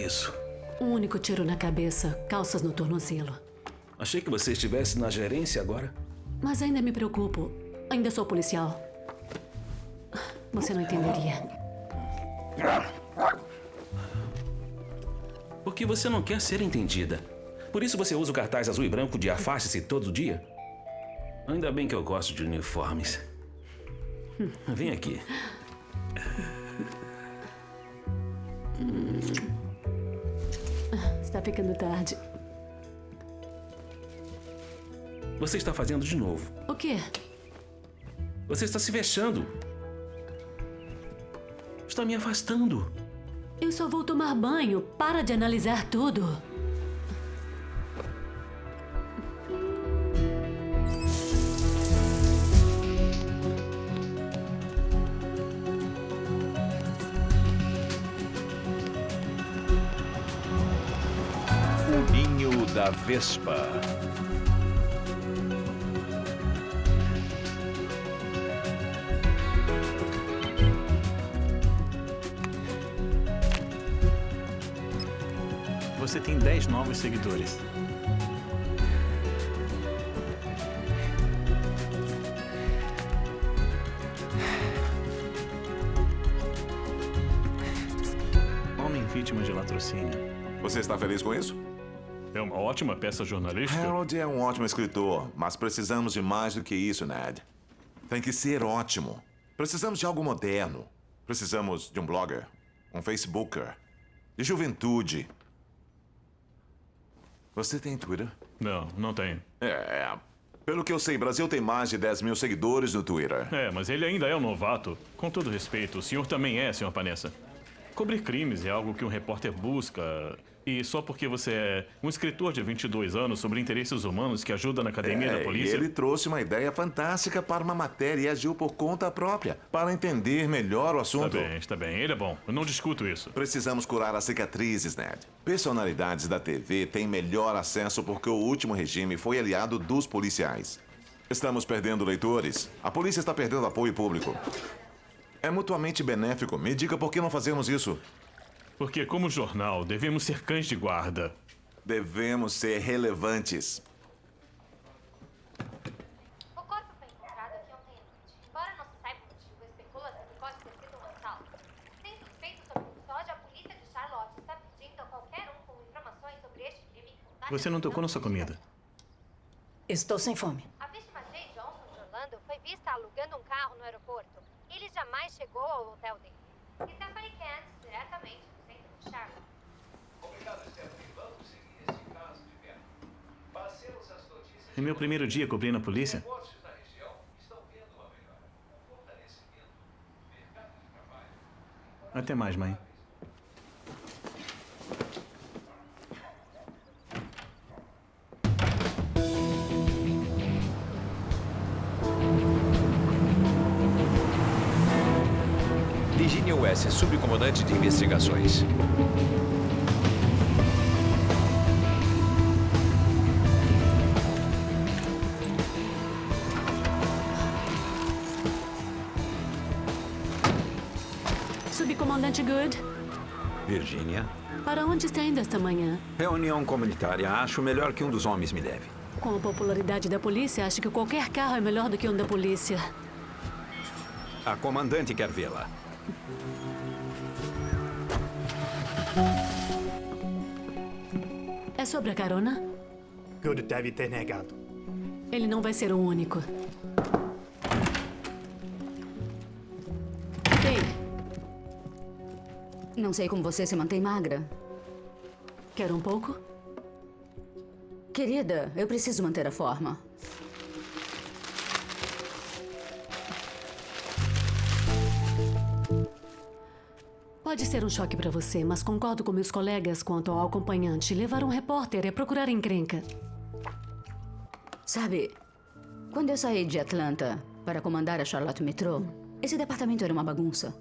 isso? Um único tiro na cabeça, calças no tornozelo. Achei que você estivesse na gerência agora. Mas ainda me preocupo. Ainda sou policial. Você não entenderia. Porque você não quer ser entendida. Por isso você usa o cartaz azul e branco de afaste-se todo dia? Ainda bem que eu gosto de uniformes. Vem aqui. Está ficando tarde. Você está fazendo de novo. O quê? Você está se vexando. Está me afastando. Eu só vou tomar banho. Para de analisar tudo. O Ninho da Vespa. Você tem 10 novos seguidores. Homem vítima de latrocínio. Você está feliz com isso? É uma ótima peça jornalística. Harold é um ótimo escritor, mas precisamos de mais do que isso, Ned. Tem que ser ótimo. Precisamos de algo moderno. Precisamos de um blogger, um Facebooker, de juventude. Você tem Twitter? Não, não tenho. Pelo que eu sei, Brasil tem mais de 10 mil seguidores no Twitter. Mas ele ainda é um novato. Com todo respeito, o senhor também é, senhor Panessa. Cobrir crimes é algo que um repórter busca. E só porque você é um escritor de 22 anos sobre interesses humanos que ajuda na academia da polícia... E ele trouxe uma ideia fantástica para uma matéria e agiu por conta própria, para entender melhor o assunto. Está bem. Ele é bom. Eu não discuto isso. Precisamos curar as cicatrizes, Ned. Personalidades da TV têm melhor acesso porque o último regime foi aliado dos policiais. Estamos perdendo leitores. A polícia está perdendo apoio público. É mutuamente benéfico. Me diga por que não fazemos isso. Porque, como jornal, devemos ser cães de guarda. Devemos ser relevantes. O corpo foi encontrado aqui ontem à noite. Embora não se saiba o motivo, especula-se que pode ter sido um assalto. Sem suspeito sobre o custódia, a polícia de Charlotte está pedindo a qualquer um com informações sobre este crime. Você não tocou na sua comida. Estou sem fome. A vítima Jay Johnson de Orlando foi vista alugando um carro no aeroporto. Ele jamais chegou ao hotel dele. Stephanie Kent, diretamente do centro de Charlotte. Obrigado, Stephanie. Vamos seguir este caso de perto. Passemos as notícias... É meu primeiro dia cobrindo a polícia. Negócios na região estão vendo uma melhora. O fortalecimento do mercado de trabalho. Até mais, mãe. Virginia West, subcomandante de investigações. Subcomandante Good, Virginia. para onde está indo esta manhã? Reunião comunitária. Acho melhor que um dos homens me leve. Com a popularidade da polícia, acho que qualquer carro é melhor do que um da polícia. A comandante quer vê-la. É sobre a carona? Good deve ter negado. Ele não vai ser o único. Ei, Não sei como você se mantém magra. quer um pouco? Querida, eu preciso manter a forma. Pode ser um choque para você, mas concordo com meus colegas quanto ao acompanhante. Levar um repórter é procurar encrenca. Sabe, quando eu saí de Atlanta para comandar a Charlotte Metro, esse departamento era uma bagunça.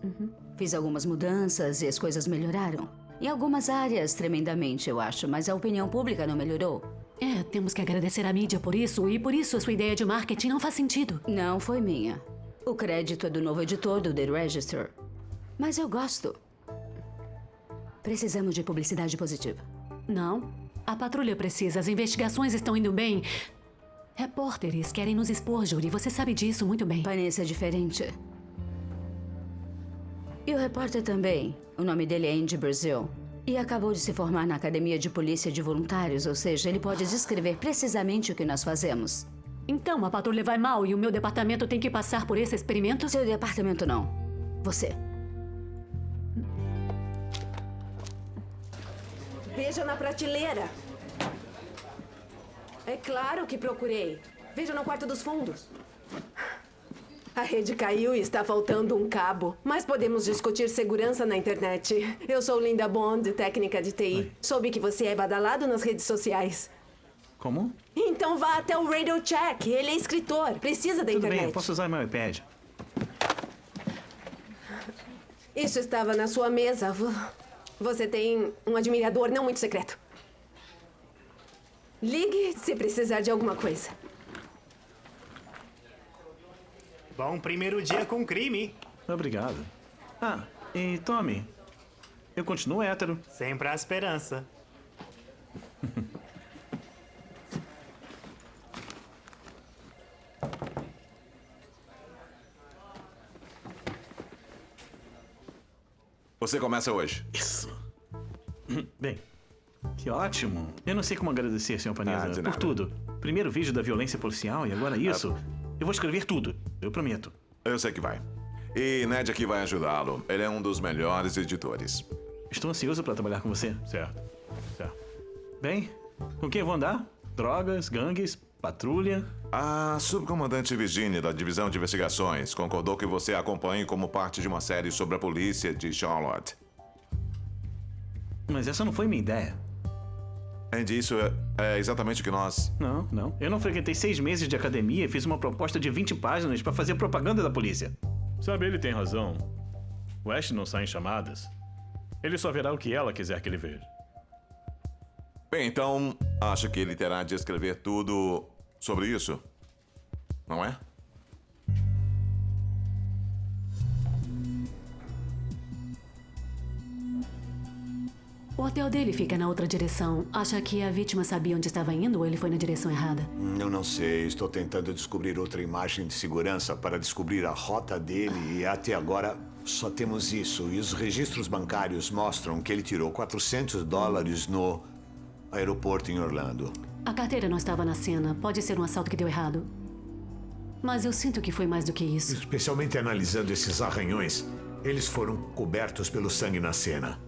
Fiz algumas mudanças e as coisas melhoraram. Em algumas áreas, tremendamente, eu acho, mas a opinião pública não melhorou. Temos que agradecer à mídia por isso, e por isso a sua ideia de marketing não faz sentido. Não foi minha. O crédito é do novo editor do The Register. Mas eu gosto. Precisamos de publicidade positiva. Não. A patrulha precisa. As investigações estão indo bem. Repórteres querem nos expor, Judy. Você sabe disso muito bem. Vanessa é diferente. E o repórter também. O nome dele é Andy Brazil. E acabou de se formar na Academia de Polícia de Voluntários, ou seja, ele pode descrever precisamente o que nós fazemos. Então, a patrulha vai mal e o meu departamento tem que passar por esse experimento? Seu departamento não. Você. Veja na prateleira. É claro que procurei. Veja no quarto dos fundos. A rede caiu e está faltando um cabo. Mas podemos discutir segurança na internet. Eu sou Linda Bond, técnica de TI. Oi. Soube que você é badalado nas redes sociais. Como? Então vá até o Radio Check. Ele é escritor. Precisa da Tudo internet. bem, eu posso usar meu iPad. Isso estava na sua mesa. Você tem um admirador não muito secreto. Ligue se precisar de alguma coisa. Bom primeiro dia com crime. Obrigado. Ah, e Tommy, eu continuo hétero. Sempre a esperança. Você começa hoje. Isso. Bem, que ótimo. Eu não sei como agradecer, senhor Paneza, de por nada. tudo. Primeiro vídeo da violência policial e agora isso. Eu vou escrever tudo, eu prometo. Eu sei que vai. E Ned aqui vai ajudá-lo. Ele é um dos melhores editores. Estou ansioso para trabalhar com você. Certo. Bem, com quem eu vou andar? Drogas, gangues, patrulha. A subcomandante Virginia, da Divisão de Investigações, concordou que você a acompanhe como parte de uma série sobre a polícia de Charlotte. Mas essa não foi minha ideia. Andy, isso é exatamente o que nós... Não. Eu não frequentei 6 meses de academia e fiz uma proposta de 20 páginas para fazer propaganda da polícia. Sabe, ele tem razão. O Ash não sai em chamadas. Ele só verá o que ela quiser que ele veja. Bem, então, acho que ele terá de escrever tudo sobre isso, não é? O hotel dele fica na outra direção. Acha que a vítima sabia onde estava indo ou ele foi na direção errada? Eu não sei. Estou tentando descobrir outra imagem de segurança para descobrir a rota dele e até agora só temos isso. E os registros bancários mostram que ele tirou $400 no aeroporto em Orlando. A carteira não estava na cena. Pode ser um assalto que deu errado. Mas eu sinto que foi mais do que isso. Especialmente analisando esses arranhões. Eles foram cobertos pelo sangue na cena.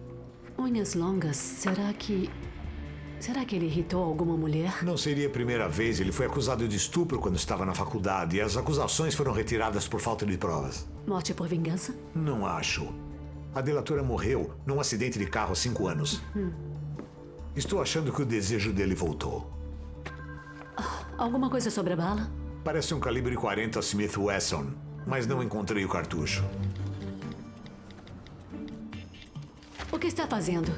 Unhas longas, será que ele irritou alguma mulher? Não seria a primeira vez. Ele foi acusado de estupro quando estava na faculdade e as acusações foram retiradas por falta de provas. Morte por vingança? Não acho. A delatora morreu num acidente de carro há 5 anos. Estou achando que o desejo dele voltou. Alguma coisa sobre a bala? Parece um calibre 40 Smith Wesson, mas não encontrei o cartucho. O que está fazendo?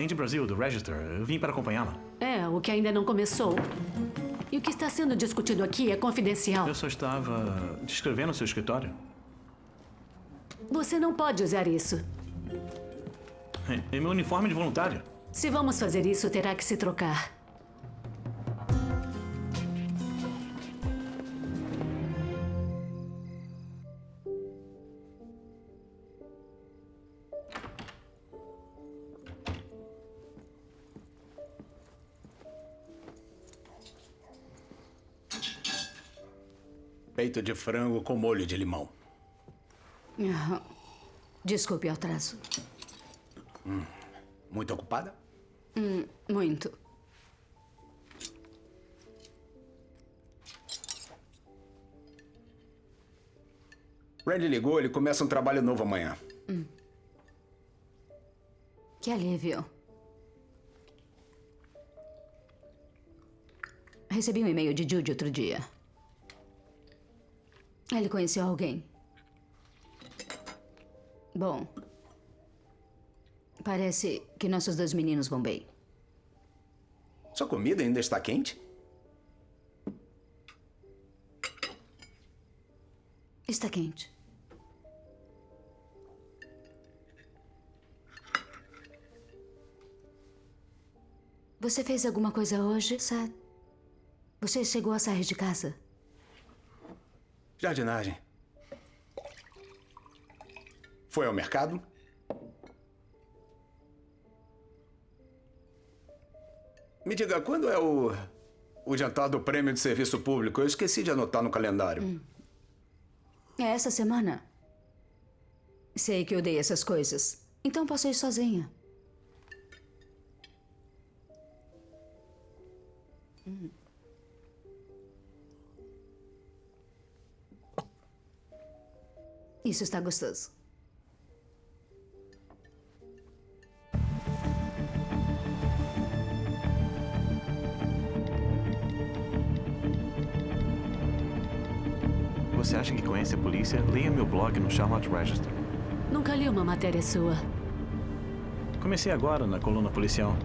Andy Brazil, do Register. Eu vim para acompanhá-la. É, o que ainda não começou. E o que está sendo discutido aqui é confidencial. Eu só estava descrevendo seu escritório. Você não pode usar isso. É meu uniforme de voluntário. Se vamos fazer isso, terá que se trocar. Peito de frango com molho de limão. Desculpe o atraso. Muito ocupada? Muito. Randy ligou, ele começa um trabalho novo amanhã. Que alívio. Recebi um e-mail de Judy outro dia. Ele conheceu alguém. Bom, parece que nossos 2 meninos vão bem. Sua comida ainda está quente? Está quente. Você fez alguma coisa hoje, Seth? Você chegou a sair de casa? Jardinagem. Foi ao mercado? Me diga, quando é o jantar do prêmio de serviço público? Eu esqueci de anotar no calendário. É essa semana. Sei que odeia essas coisas. Então posso ir sozinha. Isso está gostoso. Você acha que conhece a polícia? Leia meu blog no Charlotte Register. Nunca li uma matéria sua. Comecei agora na coluna policial.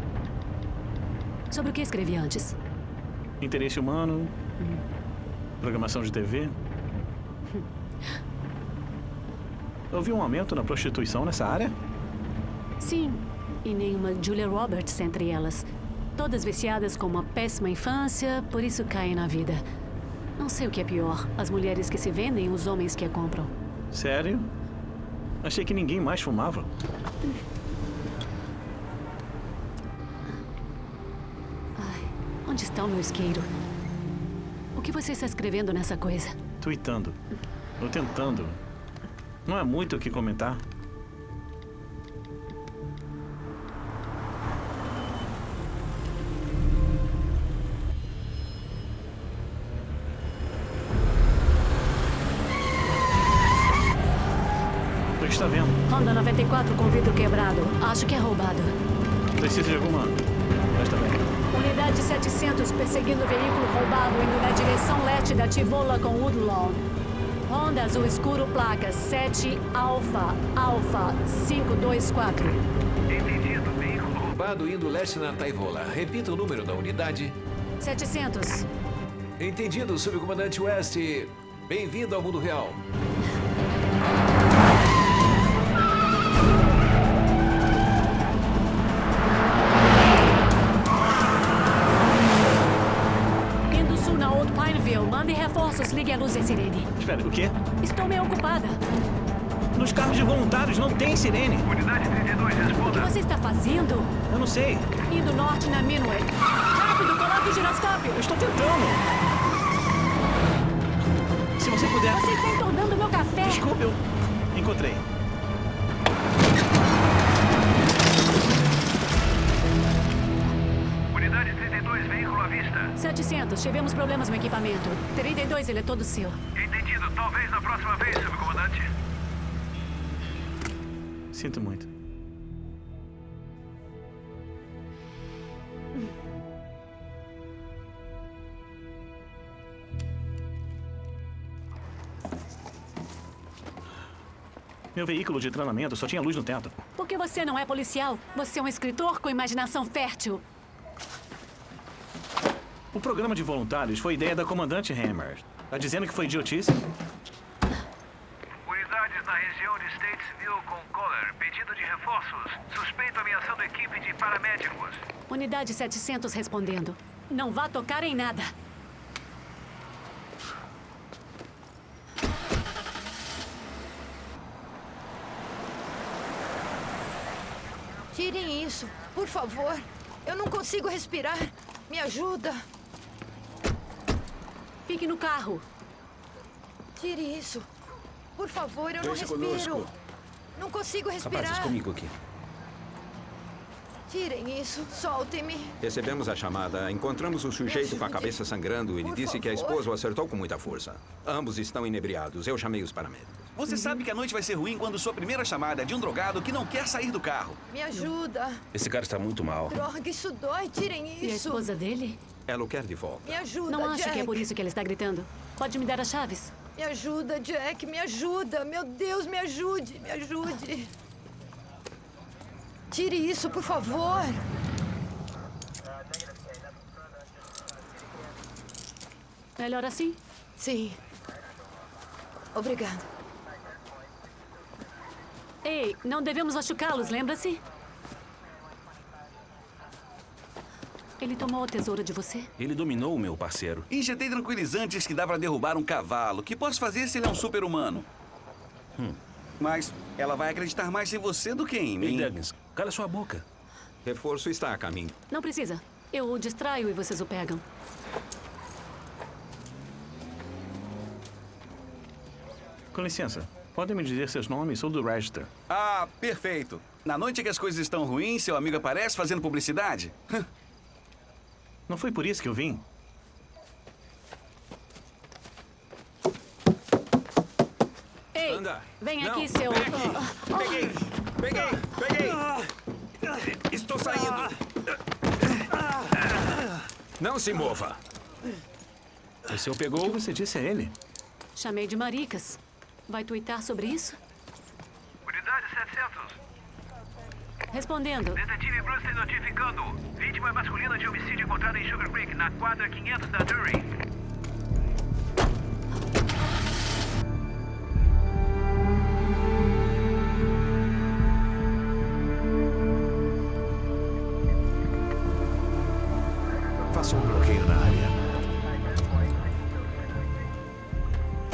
Sobre o que escrevi antes? Interesse humano, programação de TV. Houve um aumento na prostituição nessa área? Sim, e nenhuma Julia Roberts entre elas. Todas viciadas com uma péssima infância, por isso caem na vida. Não sei o que é pior, as mulheres que se vendem ou os homens que a compram. Sério? Achei que ninguém mais fumava. Onde está o meu isqueiro? O que você está escrevendo nessa coisa? Tweetando. Ou tentando. Não há muito o que comentar. O que está vendo? Honda 94 com vidro quebrado. Acho que é roubado. Precisa de alguma... Mas também. Unidade 700 perseguindo o veículo roubado indo na direção leste da Tivola com Woodlawn. Honda azul escuro, placa 7 Alfa 524. Entendido. Veículo roubado indo leste na Taivola. Repita o número da unidade. 700. Entendido, subcomandante West. Bem-vindo ao mundo real. Indo sul na Old Pineville. Mande reforços, ligue a luz e a sirene. Espera, o quê? Estou meio ocupada. Nos carros de voluntários não tem sirene. Unidade 32, responda. O que você está fazendo? Eu não sei. Indo norte na Minway. Rápido, coloque o giroscópio. Eu estou tentando. Se você puder... Você está entornando meu café. Desculpe, eu encontrei. Unidade 32, veículo à vista. 700, tivemos problemas no equipamento. 32, ele é todo seu. Entendido. Talvez na próxima vez, subcomandante. Sinto muito. Meu veículo de treinamento só tinha luz no teto. Porque você não é policial. Você é um escritor com imaginação fértil. O programa de voluntários foi ideia da comandante Hammer. Tá dizendo que foi idiotice? Unidades na região de Statesville com Collar. Pedido de reforços. Suspeito ameaçando equipe de paramédicos. Unidade 700 respondendo. Não vá tocar em nada. Tirem isso, por favor. Eu não consigo respirar. Me ajuda. Fique no carro. Tire isso. Por favor, eu não Deixe respiro. conosco. Não consigo respirar. Rapazes, comigo aqui. Tirem isso. Soltem-me. Recebemos a chamada. Encontramos o sujeito com a cabeça sangrando. Ele disse que a esposa o acertou com muita força. Ambos estão inebriados. Eu chamei os paramédicos. Você sabe que a noite vai ser ruim quando sua primeira chamada é de um drogado que não quer sair do carro. Me ajuda. Esse cara está muito mal. Droga, isso dói. Tirem isso. E a esposa dele? Ela o quer de volta. Me ajuda, Não acho Jack. que é por isso que ele está gritando. Pode me dar as chaves? Me ajuda, Jack. Me ajuda. Meu Deus, me ajude. Me ajude. Tire isso, por favor. Melhor assim? Sim. Obrigada. Ei, não devemos machucá-los, lembra-se? Ele tomou a tesoura de você? Ele dominou o meu parceiro. Injetei tranquilizantes que dá pra derrubar um cavalo. O que posso fazer se ele é um super-humano? Mas ela vai acreditar mais em você do que em mim. Ei, Douglas, cala sua boca. Reforço está a caminho. Não precisa. Eu o distraio e vocês o pegam. Com licença, podem me dizer seus nomes? Sou do Register. Ah, perfeito. Na noite que as coisas estão ruins, seu amigo aparece fazendo publicidade? Não foi por isso que eu vim? Ei, Anda. vem Não, aqui, seu... vem aqui. Peguei. Estou saindo. Não se mova. Você o pegou? O que você disse a ele? Chamei de maricas. Vai tuitar sobre isso? Unidade 700. Respondendo. Detetive Bruce notificando. Vítima masculina de homicídio encontrada em Sugar Creek, na quadra 500 da Drury. Faça um bloqueio na área.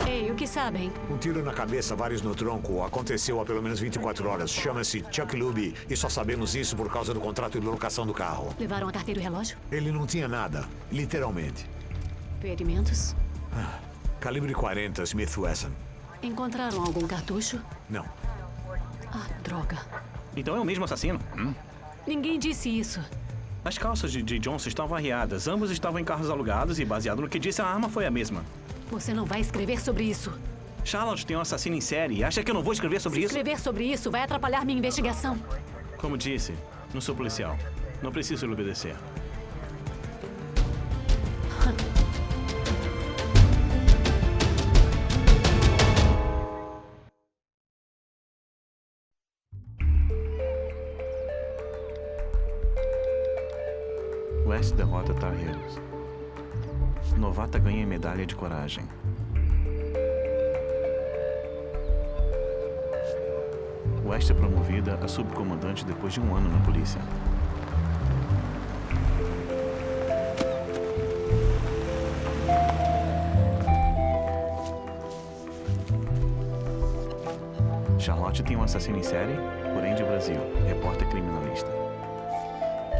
Ei, o que sabem? Um tiro na cabeça, vários no tronco. Aconteceu há pelo menos 24 horas. Chama-se Chuck Luby e só sabemos isso por causa do contrato de locação do carro. Levaram a carteira e o relógio? Ele não tinha nada, literalmente. Ferimentos? Calibre 40, Smith Wesson. Encontraram algum cartucho? Não. Ah, droga. Então é o mesmo assassino? Ninguém disse isso. As calças de Johnson estavam arriadas. Ambos estavam em carros alugados e, baseado no que disse, a arma foi a mesma. Você não vai escrever sobre isso. Charlotte tem um assassino em série. Acha que eu não vou escrever sobre Se isso? escrever sobre isso vai atrapalhar minha investigação. Como disse, não sou policial. Não preciso lhe obedecer. West derrota Tar Heels. Novata ganha medalha de coragem. West é promovida a subcomandante depois de 1 ano na polícia. Charlotte tem um assassino em série, porém de Brasil. Repórter criminalista.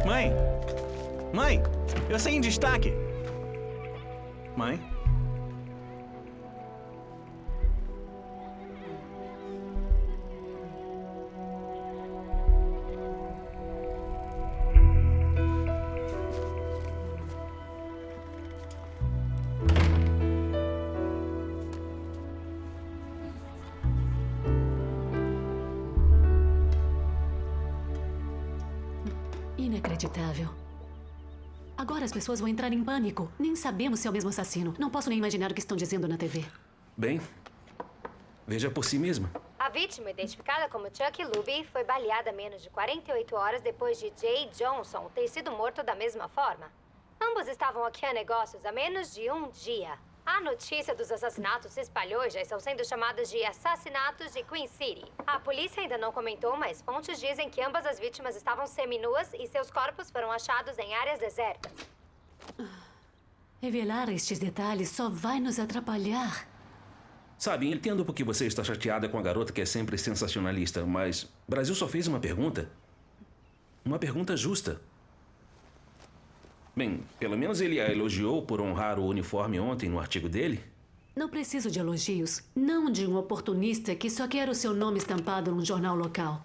Mãe! Mãe! Eu saí em destaque! Mãe? Inacreditável. Agora as pessoas vão entrar em pânico. Nem sabemos se é o mesmo assassino. Não posso nem imaginar o que estão dizendo na TV. Bem, veja por si mesma. A vítima, identificada como Chuck Luby, foi baleada menos de 48 horas depois de Jay Johnson ter sido morto da mesma forma. Ambos estavam aqui a negócios há menos de um dia. A notícia dos assassinatos se espalhou e já estão sendo chamados de assassinatos de Queen City. A polícia ainda não comentou, mas fontes dizem que ambas as vítimas estavam seminuas e seus corpos foram achados em áreas desertas. Revelar estes detalhes só vai nos atrapalhar. Sabe, entendo por que você está chateada com a garota que é sempre sensacionalista, mas Brasil só fez uma pergunta. Uma pergunta justa. Bem, pelo menos ele a elogiou por honrar o uniforme ontem no artigo dele. Não preciso de elogios. Não de um oportunista que só quer o seu nome estampado num jornal local.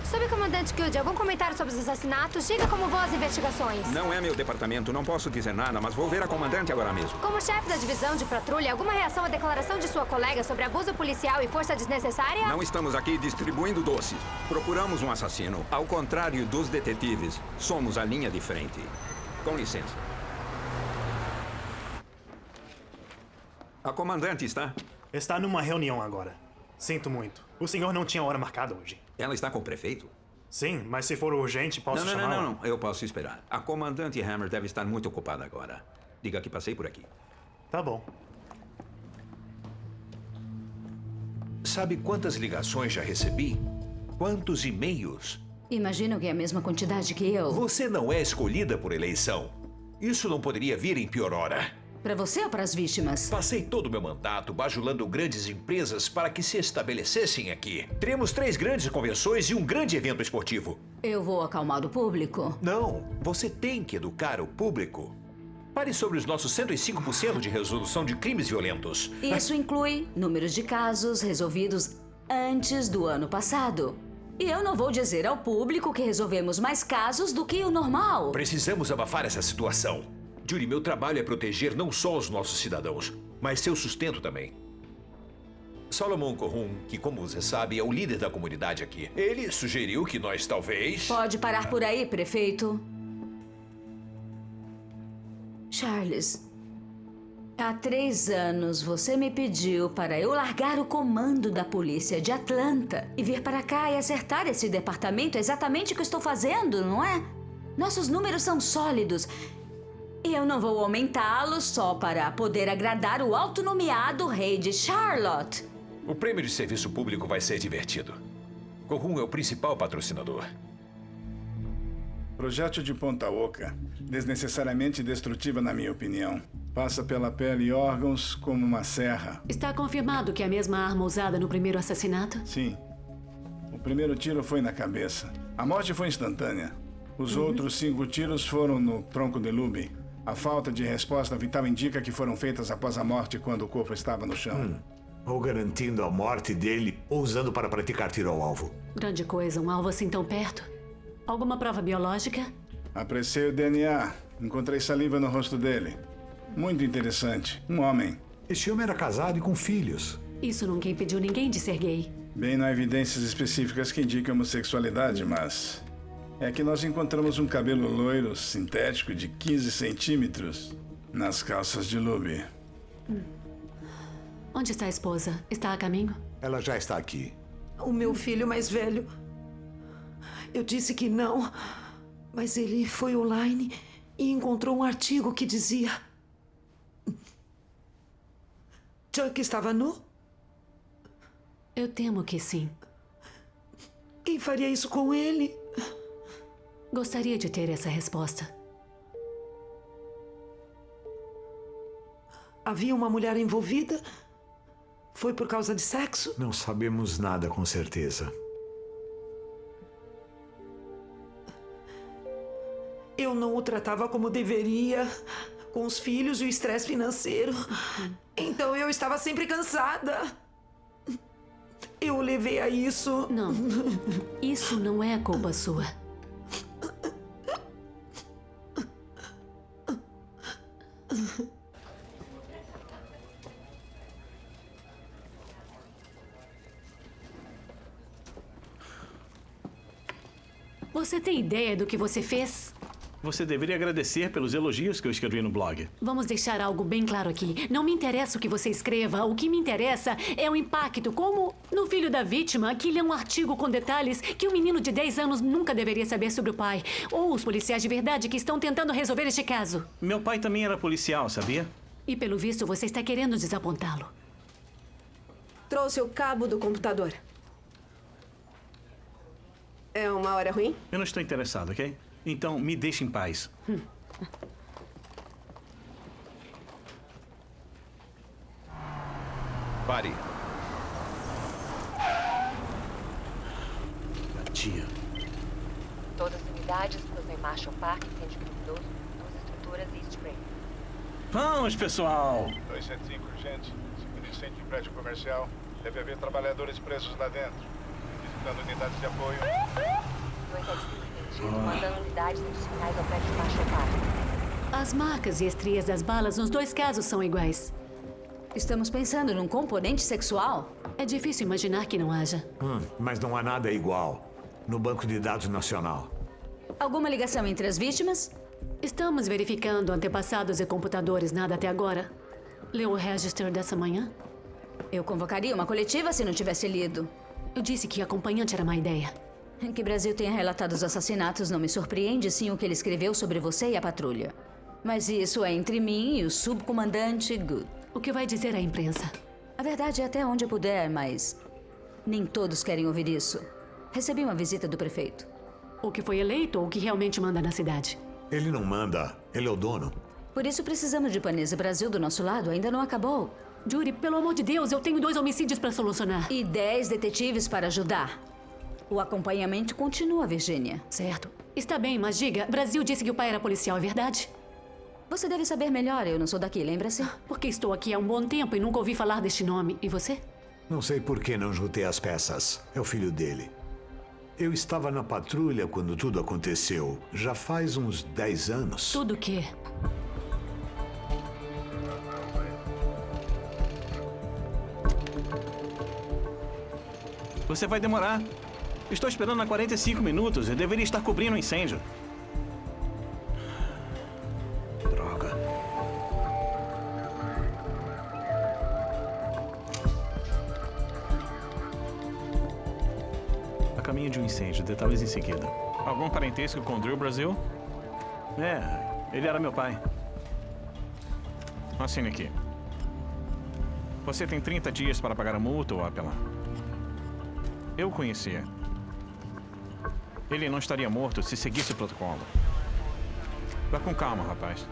Subcomandante Good, algum comentário sobre os assassinatos? Diga como vão as investigações. Não é meu departamento, não posso dizer nada, mas vou ver a comandante agora mesmo. Como chefe da divisão de patrulha, alguma reação à declaração de sua colega sobre abuso policial e força desnecessária? Não estamos aqui distribuindo doces. Procuramos um assassino. Ao contrário dos detetives, somos a linha de frente. Com licença. A comandante está? Está numa reunião agora. Sinto muito. O senhor não tinha hora marcada hoje. Ela está com o prefeito? Sim, mas se for urgente, posso chamá-la? Não. Eu posso esperar. A comandante Hammer deve estar muito ocupada agora. Diga que passei por aqui. Tá bom. Sabe quantas ligações já recebi? Quantos e-mails? Imagino que é a mesma quantidade que eu. Você não é escolhida por eleição. Isso não poderia vir em pior hora. Para você ou para as vítimas? Passei todo o meu mandato bajulando grandes empresas para que se estabelecessem aqui. Teremos 3 grandes convenções e um grande evento esportivo. Eu vou acalmar o público? Não, você tem que educar o público. Pare sobre os nossos 105% de resolução de crimes violentos. Isso inclui números de casos resolvidos antes do ano passado. E eu não vou dizer ao público que resolvemos mais casos do que o normal. Precisamos abafar essa situação. Judy, meu trabalho é proteger não só os nossos cidadãos, mas seu sustento também. Solomon Corrum, que como você sabe é o líder da comunidade aqui, ele sugeriu que nós talvez... Pode parar por aí, prefeito. Charles, há 3 anos você me pediu para eu largar o comando da polícia de Atlanta e vir para cá e acertar esse departamento. É exatamente o que eu estou fazendo, não é? Nossos números são sólidos. E eu não vou aumentá-los só para poder agradar o autonomeado rei de Charlotte. O prêmio de serviço público vai ser divertido. Corrum é o principal patrocinador. Projétil de ponta oca. Desnecessariamente destrutiva, na minha opinião. Passa pela pele e órgãos como uma serra. Está confirmado que é a mesma arma usada no primeiro assassinato? Sim. O primeiro tiro foi na cabeça. A morte foi instantânea. Os outros 5 tiros foram no tronco de Luby. A falta de resposta vital indica que foram feitas após a morte, quando o corpo estava no chão. Ou garantindo a morte dele, ou usando para praticar tiro ao alvo. Grande coisa, um alvo assim tão perto. Alguma prova biológica? Apreciei o DNA. Encontrei saliva no rosto dele. Muito interessante. Um homem. Este homem era casado e com filhos. Isso nunca impediu ninguém de ser gay. Bem, não há evidências específicas que indiquem homossexualidade, mas... é que nós encontramos um cabelo loiro, sintético, de 15 centímetros nas calças de Luby. Onde está a esposa? Está a caminho? Ela já está aqui. O meu filho mais velho. Eu disse que não, mas ele foi online e encontrou um artigo que dizia... Chuck estava nu? Eu temo que sim. Quem faria isso com ele? Gostaria de ter essa resposta. Havia uma mulher envolvida? Foi por causa de sexo? Não sabemos nada com certeza. Eu não o tratava como deveria, com os filhos e o estresse financeiro. Então eu estava sempre cansada. Eu o levei a isso. Não. Isso não é culpa sua. Você tem ideia do que você fez? Você deveria agradecer pelos elogios que eu escrevi no blog. Vamos deixar algo bem claro aqui. Não me interessa o que você escreva. O que me interessa é o impacto. Como no filho da vítima, que lê um artigo com detalhes que um menino de 10 anos nunca deveria saber sobre o pai. Ou os policiais de verdade que estão tentando resolver este caso. Meu pai também era policial, sabia? E pelo visto você está querendo desapontá-lo. Trouxe o cabo do computador. É uma hora ruim? Eu não estou interessado, ok? Então, me deixe em paz. Pare. Tia. Todas as unidades, cruzem Marshall Park, Centro Criminoso, 2 estruturas e East Ray. Vamos, pessoal! 275 urgente. Segundo incêndio de prédio comercial. Deve haver trabalhadores presos lá dentro. Visitando unidades de apoio. 275 entendido, mandando unidades adicionais ao prédio de Marshall Park. As marcas e estrias das balas nos 2 casos são iguais. Estamos pensando num componente sexual? É difícil imaginar que não haja. Mas não há nada igual no Banco de Dados Nacional. Alguma ligação entre as vítimas? Estamos verificando antepassados e computadores, nada até agora. Leu o register dessa manhã? Eu convocaria uma coletiva se não tivesse lido. Eu disse que acompanhante era má ideia. Que Brasil tenha relatado os assassinatos não me surpreende, sim o que ele escreveu sobre você e a patrulha. Mas isso é entre mim e o subcomandante Good. O que vai dizer à imprensa? A verdade é até onde eu puder, mas nem todos querem ouvir isso. Recebi uma visita do prefeito. O que foi eleito ou o que realmente manda na cidade? Ele não manda, ele é o dono. Por isso precisamos de Ipanesa Brasil do nosso lado. Ainda não acabou. Judy, pelo amor de Deus, eu tenho 2 homicídios para solucionar. E 10 detetives para ajudar. O acompanhamento continua, Virginia. Certo. Está bem, mas diga, Brasil disse que o pai era policial, é verdade? Você deve saber melhor, eu não sou daqui, lembra-se? Porque estou aqui há um bom tempo e nunca ouvi falar deste nome. E você? Não sei por que não juntei as peças. É o filho dele. Eu estava na patrulha quando tudo aconteceu. Já faz uns 10 anos. Tudo o quê? Você vai demorar. Estou esperando há 45 minutos. Eu deveria estar cobrindo o incêndio. Droga. A caminho de um incêndio. Detalhes em seguida. Algum parentesco com o Drill Brasil? É, ele era meu pai. Assine aqui. Você tem 30 dias para pagar a multa ou apelar. Eu o conhecia. Ele não estaria morto se seguisse o protocolo. Vá com calma, rapaz.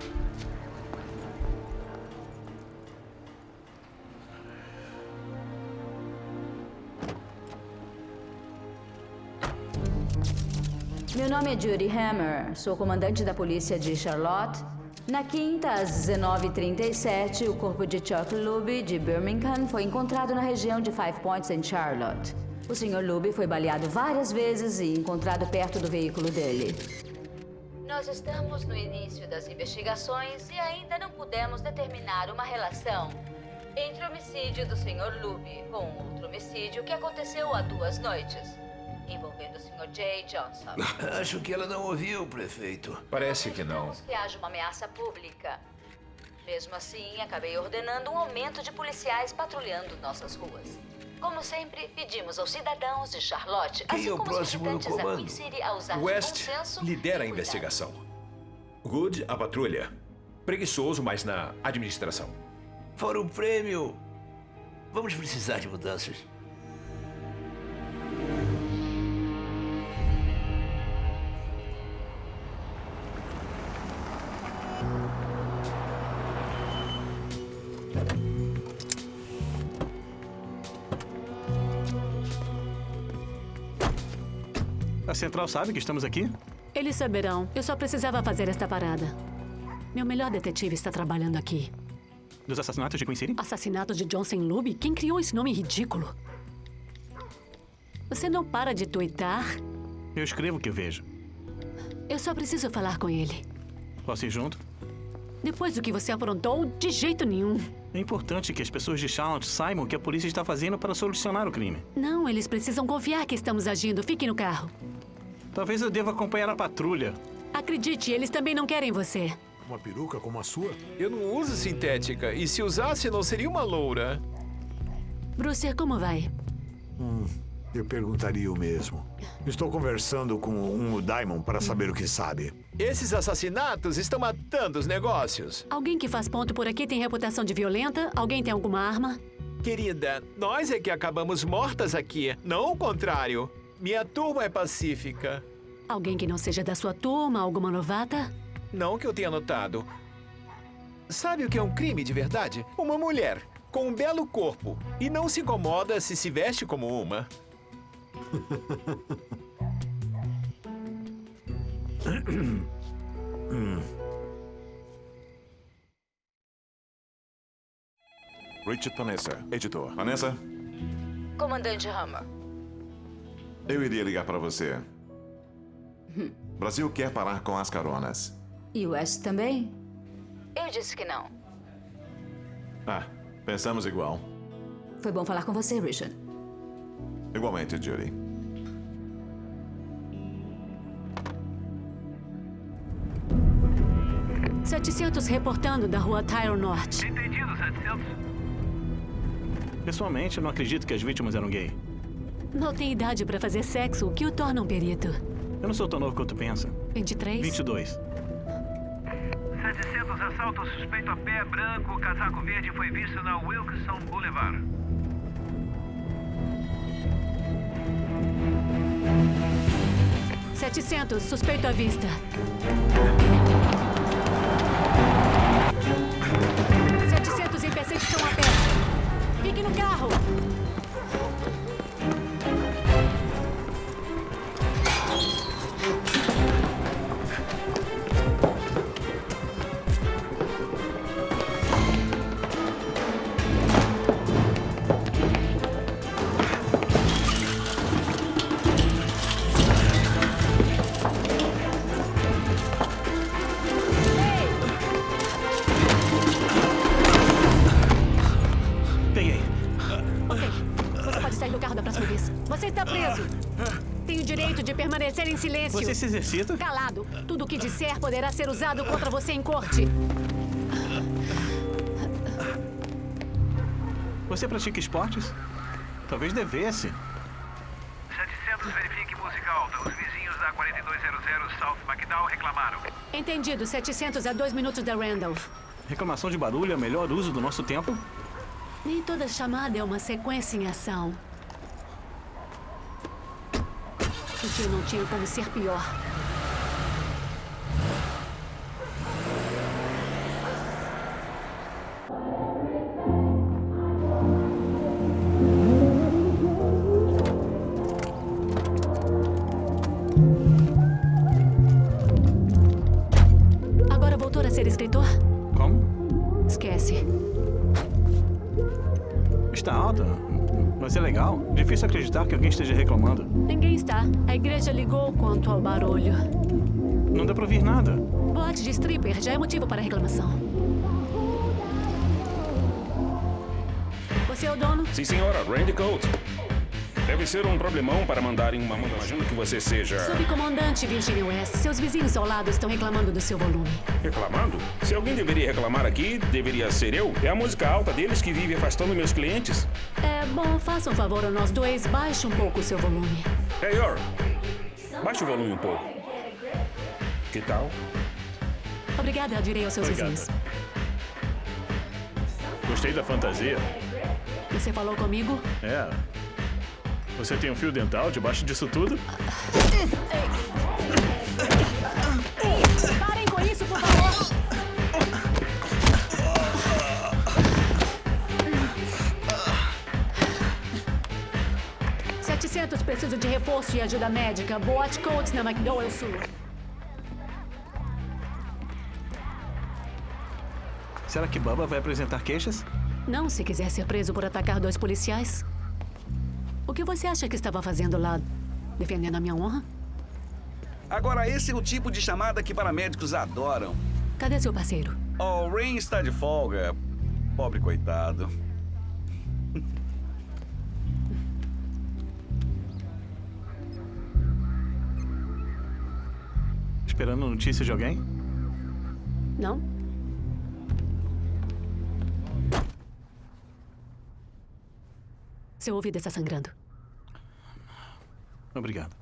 Meu nome é Judy Hammer. Sou comandante da polícia de Charlotte. Na quinta, às 19h37, o corpo de Chuck Luby, de Birmingham, foi encontrado na região de Five Points, em Charlotte. O Sr. Luby foi baleado várias vezes e encontrado perto do veículo dele. Nós estamos no início das investigações e ainda não pudemos determinar uma relação entre o homicídio do Sr. Luby com outro homicídio que aconteceu há 2 noites, envolvendo o Sr. Jay Johnson. Acho que ela não ouviu, prefeito. Parece que não. Que haja uma ameaça pública. Mesmo assim, acabei ordenando um aumento de policiais patrulhando nossas ruas. Como sempre, pedimos aos cidadãos de Charlotte, Quem assim é o como os próximo no visitantes da comando? Queen City, a usar West de bom senso lidera a e cuidado. investigação. Good, a patrulha. Preguiçoso, mas na administração. Fora o prêmio, vamos precisar de mudanças. A central sabe que estamos aqui? Eles saberão. Eu só precisava fazer esta parada. Meu melhor detetive está trabalhando aqui. Dos assassinatos de Queen City? Assassinatos de Johnson Luby? Quem criou esse nome ridículo? Você não para de tuitar? Eu escrevo o que vejo. Eu só preciso falar com ele. Posso ir junto? Depois do que você aprontou, de jeito nenhum. É importante que as pessoas de Charlotte saibam o que a polícia está fazendo para solucionar o crime. Não, eles precisam confiar que estamos agindo. Fique no carro. Talvez eu deva acompanhar a patrulha. Acredite, eles também não querem você. Uma peruca como a sua? Eu não uso sintética. E se usasse, não seria uma loura. Bruce, como vai? Eu perguntaria o mesmo. Estou conversando com o Diamond para saber o que sabe. Esses assassinatos estão matando os negócios. Alguém que faz ponto por aqui tem reputação de violenta? Alguém tem alguma arma? Querida, nós é que acabamos mortas aqui, não o contrário. Minha turma é pacífica. Alguém que não seja da sua turma? Alguma novata? Não que eu tenha notado. Sabe o que é um crime de verdade? Uma mulher com um belo corpo e não se incomoda se se veste como uma. Richard Panessa, editor. Panessa, Comandante Hammer. eu iria ligar para você. Brasil quer parar com as caronas. E o West também? Eu disse que não. Ah, pensamos igual. Foi bom falar com você, Richard. Igualmente, Judy. .700 reportando da rua Tyrone Norte. Entendido, 700. Pessoalmente, eu não acredito que as vítimas eram gay. Não tem idade para fazer sexo, o que o torna um perito. Eu não sou tão novo quanto pensa. 23? 22. 700, assalto suspeito a pé, branco, casaco verde foi visto na Wilkinson Boulevard. 700, suspeito à vista. 700 em perseguição a pé. Fique no carro. Peguei. Ok. Você pode sair do carro da próxima vez. Você está preso. Tem o direito de permanecer em silêncio. Você se exercita? Calado. Tudo o que disser poderá ser usado contra você em corte. Você pratica esportes? Talvez devesse. 700, verifique música alta. Os vizinhos da 4200 South McDowell reclamaram. Entendido. 700 a 2 minutos da Randolph. Reclamação de barulho é o melhor uso do nosso tempo? Nem toda chamada é uma sequência em ação. O dia não tinha como ser pior. Agora voltou a ser escritor? Como? Esquece. Está alta, mas é legal. Difícil acreditar que alguém esteja reclamando. Ninguém está. A igreja ligou quanto ao barulho. Não dá pra ouvir nada. Boate de stripper já é motivo para reclamação. Você é o dono? Sim, senhora. Randy Coates. Deve ser um problemão para mandarem uma mão. Imagino que você seja... Subcomandante Virginia West. Seus vizinhos ao lado estão reclamando do seu volume. Reclamando? Se alguém deveria reclamar aqui, deveria ser eu. É a música alta deles que vive afastando meus clientes. É bom, faça um favor a nós dois. Baixe um pouco o seu volume. Hey, Yor. Baixe o volume um pouco. Que tal? Obrigada, eu direi aos seus Obrigado. vizinhos. Gostei da fantasia. Você falou comigo? É. Você tem um fio dental debaixo disso tudo? Parem com isso, por favor! "700, preciso de reforço e ajuda médica. Boate Coates na McDowell Sul." Será que Bubba vai apresentar queixas? Não, se quiser ser preso por atacar 2 policiais. O que você acha que estava fazendo lá? Defendendo a minha honra? Agora, esse é o tipo de chamada que paramédicos adoram. Cadê seu parceiro? Oh, o Rain está de folga. Pobre coitado. Esperando notícia de alguém? Não? Seu ouvido está sangrando. Obrigado.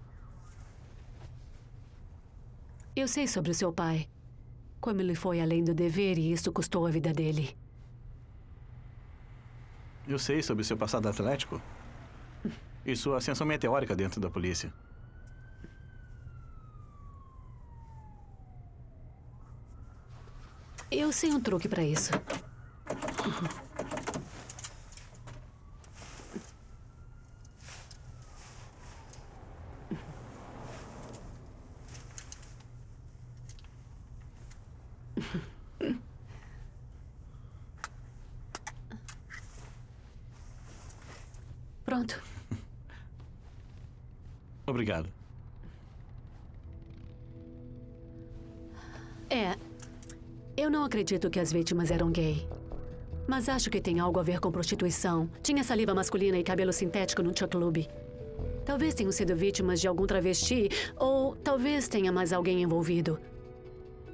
Eu sei sobre o seu pai. Como ele foi além do dever e isso custou a vida dele. Eu sei sobre o seu passado atlético e sua ascensão meteórica dentro da polícia. Eu sei um truque para isso. Pronto. Obrigado. Eu não acredito que as vítimas eram gay. Mas acho que tem algo a ver com prostituição. Tinha saliva masculina e cabelo sintético no Chuck Club. Talvez tenham sido vítimas de algum travesti, ou talvez tenha mais alguém envolvido.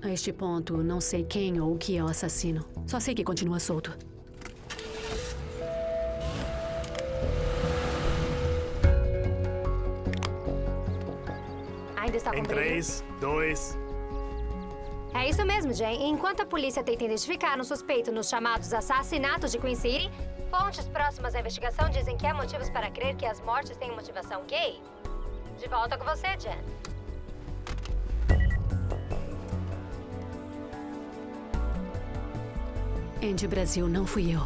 A este ponto, não sei quem ou o que é o assassino. Só sei que continua solto. Ainda está com Em 3, 2... É isso mesmo, Jen. Enquanto a polícia tenta identificar um suspeito nos chamados assassinatos de Queen City, fontes próximas à investigação dizem que há motivos para crer que as mortes têm motivação gay. De volta com você, Jen. Andy Brasil, não fui eu.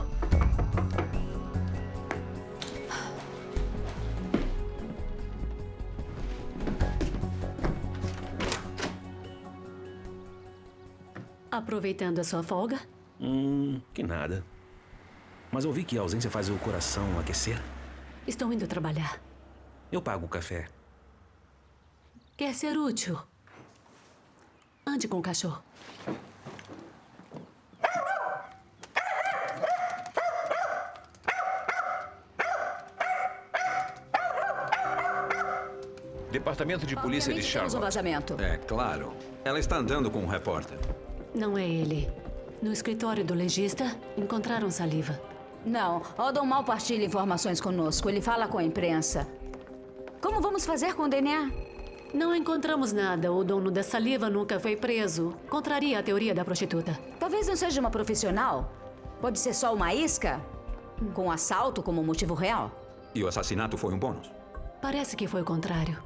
Aproveitando a sua folga? Que nada. Mas ouvi que a ausência faz o coração aquecer. Estou indo trabalhar. Eu pago o café. Quer ser útil? Ande com o cachorro. Departamento de Polícia de Temos um Charlotte. vazamento. É, claro. Ela está andando com um repórter. Não é ele. No escritório do legista, encontraram saliva. Não, Odom mal partilha informações conosco. Ele fala com a imprensa. Como vamos fazer com o DNA? Não encontramos nada. O dono da saliva nunca foi preso. Contraria a teoria da prostituta. Talvez não seja uma profissional. Pode ser só uma isca? Com assalto como motivo real? E o assassinato foi um bônus. Parece que foi o contrário.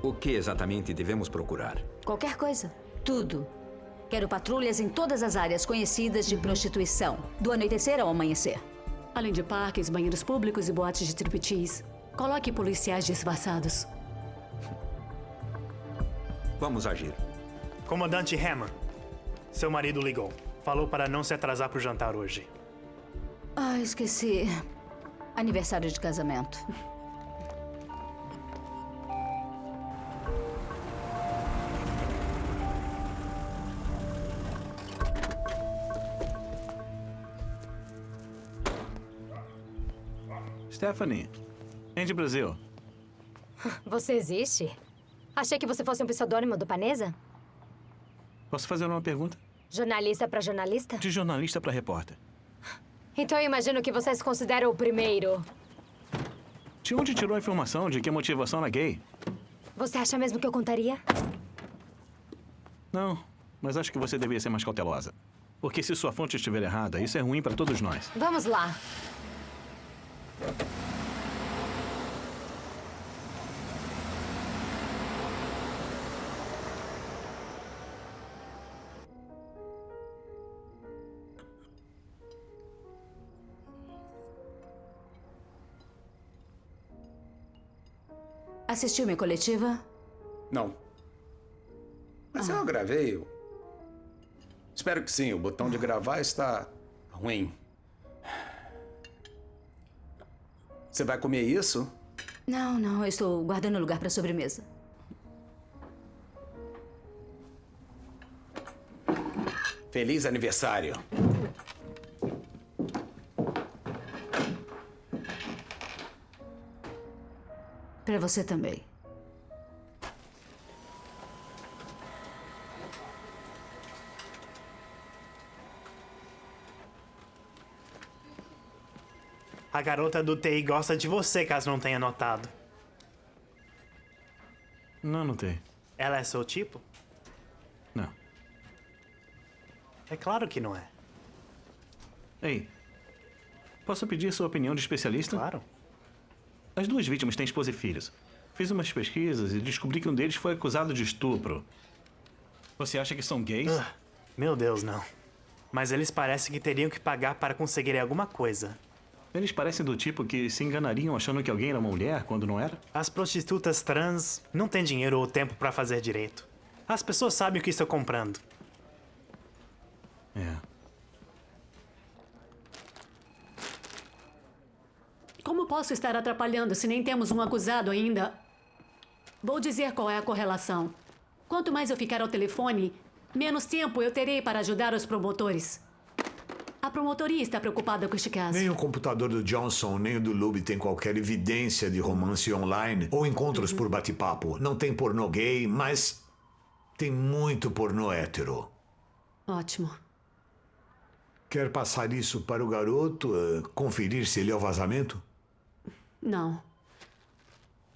O que exatamente devemos procurar? Qualquer coisa. Tudo. Quero patrulhas em todas as áreas conhecidas de prostituição, do anoitecer ao amanhecer. Além de parques, banheiros públicos e boates de striptease. Coloque policiais disfarçados. Vamos agir. Comandante Hammer, seu marido ligou. Falou para não se atrasar para o jantar hoje. Ah, esqueci. Aniversário de casamento. Stephanie, Andy Brasil. Você existe? Achei que você fosse um pseudônimo do Paneza? Posso fazer uma pergunta? Jornalista para jornalista? De jornalista para repórter. Então eu imagino que você se considera o primeiro. De onde tirou a informação de que a motivação era gay? Você acha mesmo que eu contaria? Não, mas acho que você deveria ser mais cautelosa. Porque se sua fonte estiver errada, isso é ruim para todos nós. Vamos lá. Assistiu minha coletiva? Não. Mas eu gravei. Espero que sim. O botão de gravar está ruim. Você vai comer isso? Não, eu estou guardando lugar para sobremesa. Feliz aniversário. Para você também. A garota do TI gosta de você, caso não tenha notado. Não notei. Ela é seu tipo? Não. É claro que não é. Ei, posso pedir sua opinião de especialista? Claro. As duas vítimas têm esposa e filhos. Fiz umas pesquisas e descobri que um deles foi acusado de estupro. Você acha que são gays? Meu Deus, não. Mas eles parecem que teriam que pagar para conseguirem alguma coisa. Eles parecem do tipo que se enganariam achando que alguém era uma mulher quando não era? As prostitutas trans não têm dinheiro ou tempo para fazer direito. As pessoas sabem o que estão comprando. É. Como posso estar atrapalhando se nem temos um acusado ainda? Vou dizer qual é a correlação. Quanto mais eu ficar ao telefone, menos tempo eu terei para ajudar os promotores. A promotoria está preocupada com este caso. Nem o computador do Johnson, nem o do Lube tem qualquer evidência de romance online ou encontros por bate-papo. Não tem pornô gay, mas tem muito pornô hétero. Ótimo. Quer passar isso para o garoto, conferir se ele é o vazamento? Não.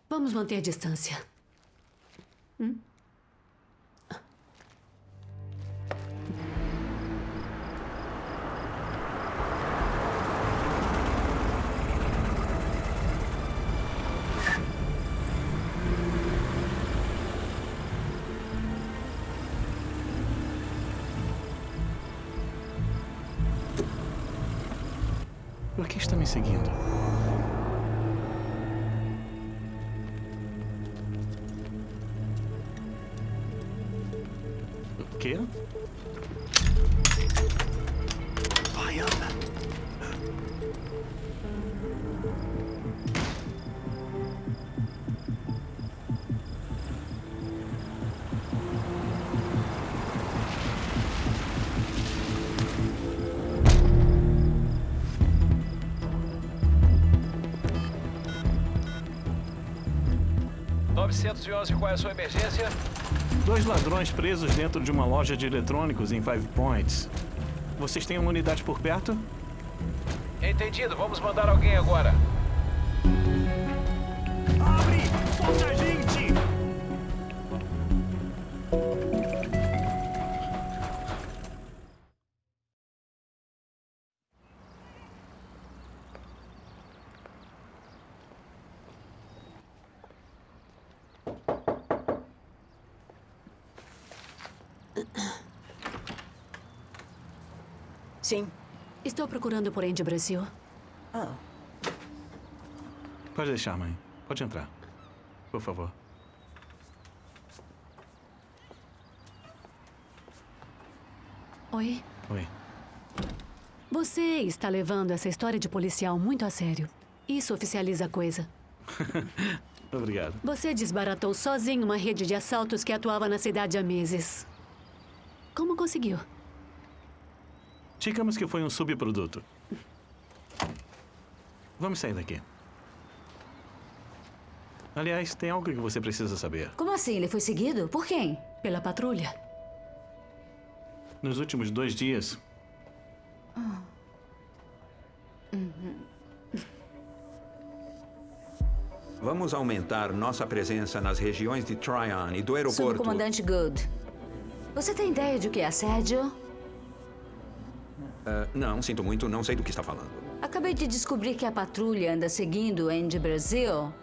Vamos manter distância. me seguindo. O quê? Vai, anda. Qual é a sua emergência? 2 ladrões presos dentro de uma loja de eletrônicos em Five Points. Vocês têm uma unidade por perto? Entendido, vamos mandar alguém agora. Abre! Solta a gente! Sim. Estou procurando por Andy Brasil. Pode deixar, mãe. Pode entrar. Por favor. Oi? Oi. Você está levando essa história de policial muito a sério. Isso oficializa a coisa. Obrigado. Você desbaratou sozinho uma rede de assaltos que atuava na cidade há meses. Como conseguiu? Digamos que foi um subproduto. Vamos sair daqui. Aliás, tem algo que você precisa saber. Como assim? Ele foi seguido? Por quem? Pela patrulha. Nos últimos 2 dias... Vamos aumentar nossa presença nas regiões de Tryon e do aeroporto. Subcomandante Good. Você tem ideia de o que é assédio? Não, sinto muito, não sei do que está falando. Acabei de descobrir que a patrulha anda seguindo Andy Brasil.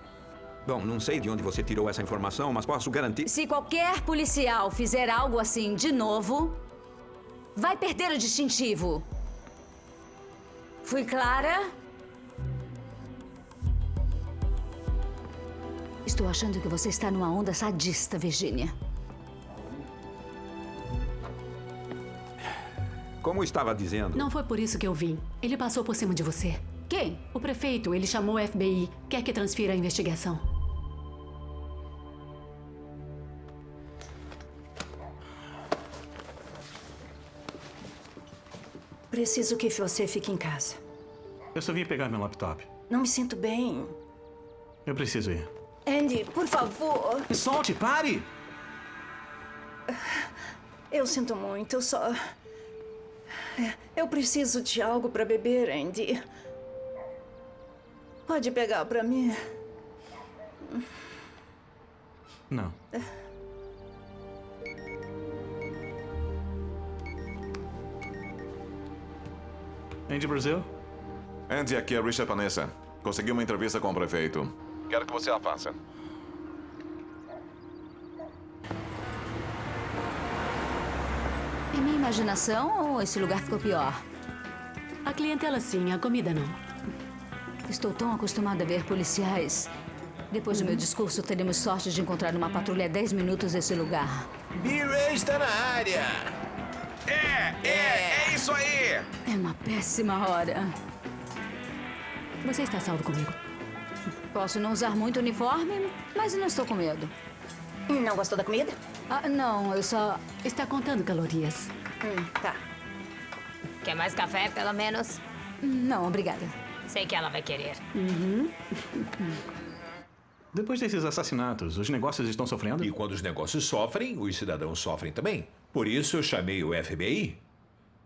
Bom, não sei de onde você tirou essa informação, mas posso garantir... Se qualquer policial fizer algo assim de novo, vai perder o distintivo. Fui clara? Estou achando que você está numa onda sadista, Virginia. Como estava dizendo... Não foi por isso que eu vim. Ele passou por cima de você. Quem? O prefeito. Ele chamou o FBI. Quer que transfira a investigação. Preciso que você fique em casa. Eu só vim pegar meu laptop. Não me sinto bem. Eu preciso ir. Andy, por favor. Solte, pare! Eu sinto muito, eu só... Eu preciso de algo para beber, Andy. Pode pegar para mim? Não. Andy Brasil? Andy, aqui é Richard Panessa. Consegui uma entrevista com o prefeito. Quero que você a faça. É minha imaginação ou esse lugar ficou pior? A clientela sim, a comida não. Estou tão acostumada a ver policiais. Depois do meu discurso, teremos sorte de encontrar uma patrulha a 10 minutos desse lugar. B-Ray está na área. É isso aí. É uma péssima hora. Você está a salvo comigo. Posso não usar muito uniforme, mas não estou com medo. Não gostou da comida? Não, eu só... Está contando calorias. Tá. Quer mais café, pelo menos? Não, obrigada. Sei que ela vai querer. Depois desses assassinatos, os negócios estão sofrendo? E quando os negócios sofrem, os cidadãos sofrem também. Por isso eu chamei o FBI.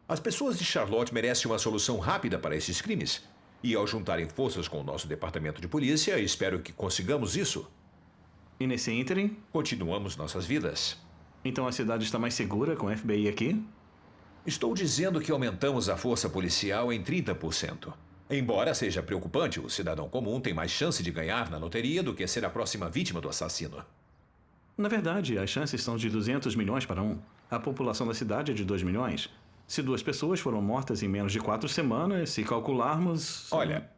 As pessoas de Charlotte merecem uma solução rápida para esses crimes. E ao juntarem forças com o nosso departamento de polícia, espero que consigamos isso. E nesse ínterim? Continuamos nossas vidas. Então a cidade está mais segura com o FBI aqui? Estou dizendo que aumentamos a força policial em 30%. Embora seja preocupante, o cidadão comum tem mais chance de ganhar na loteria do que ser a próxima vítima do assassino. Na verdade, as chances são de 200 milhões para 1. A população da cidade é de 2 milhões. Se 2 pessoas foram mortas em menos de 4 semanas, se calcularmos... Olha,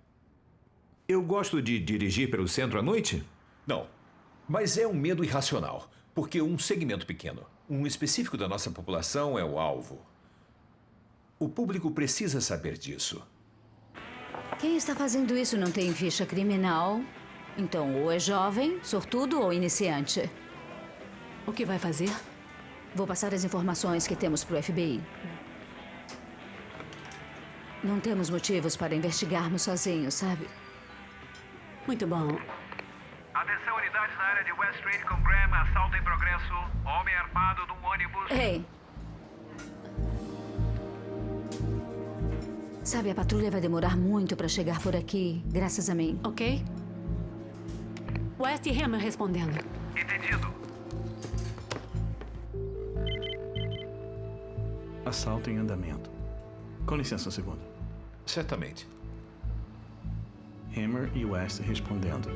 Eu gosto de dirigir pelo centro à noite? Não. Mas é um medo irracional. Porque um segmento pequeno, um específico da nossa população é o alvo. O público precisa saber disso. Quem está fazendo isso não tem ficha criminal. Então, ou é jovem, sortudo ou iniciante. O que vai fazer? Vou passar as informações que temos para o FBI. Não temos motivos para investigarmos sozinhos, sabe? Muito bom. Atenção, unidades na área de West Street com Graham, assalto em progresso. Homem armado num ônibus. Ei! Sabe, a patrulha vai demorar muito para chegar por aqui, graças a mim. Ok? West e Hammer respondendo. Entendido. Assalto em andamento. Com licença um segundo. Certamente. Hammer e West respondendo.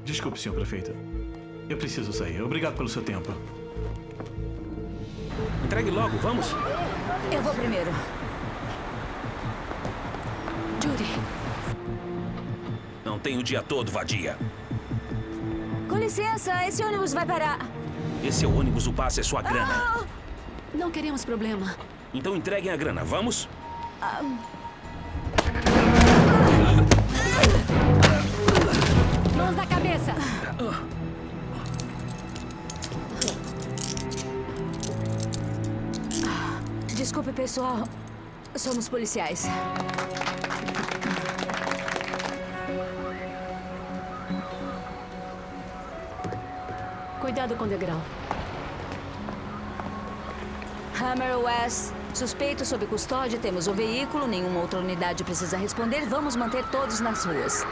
Desculpe, senhor prefeito. Eu preciso sair. Obrigado pelo seu tempo. Entregue logo, vamos? Eu vou primeiro. Judy. Não tem o dia todo, vadia. Com licença, esse ônibus vai parar. Esse é o ônibus, o passe é sua grana. Não queremos problema. Então entreguem a grana, vamos? Mãos na cabeça. Desculpe, pessoal. Somos policiais. Cuidado com o degrau. Hammer West. Suspeito sob custódia, temos o veículo, nenhuma outra unidade precisa responder. Vamos manter todos nas ruas.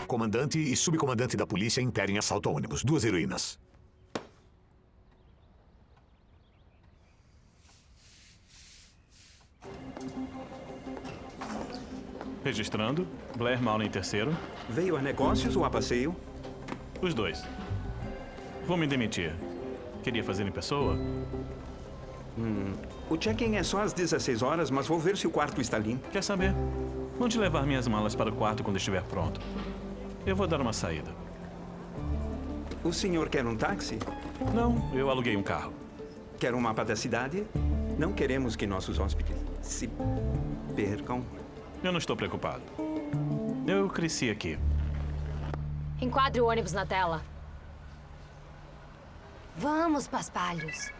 Comandante e subcomandante da polícia interem assalto a ônibus. 2 heroínas. Registrando. Blair Malin terceiro. Veio a negócios ou a passeio? Os dois. Vou me demitir. Queria fazer em pessoa? O check-in é só às 16 horas, mas vou ver se o quarto está limpo. Quer saber? Mande levar minhas malas para o quarto quando estiver pronto. Eu vou dar uma saída. O senhor quer um táxi? Não, eu aluguei um carro. Quer um mapa da cidade? Não queremos que nossos hóspedes se percam. Eu não estou preocupado. Eu cresci aqui. Enquadre o ônibus na tela. Vamos, paspalhos.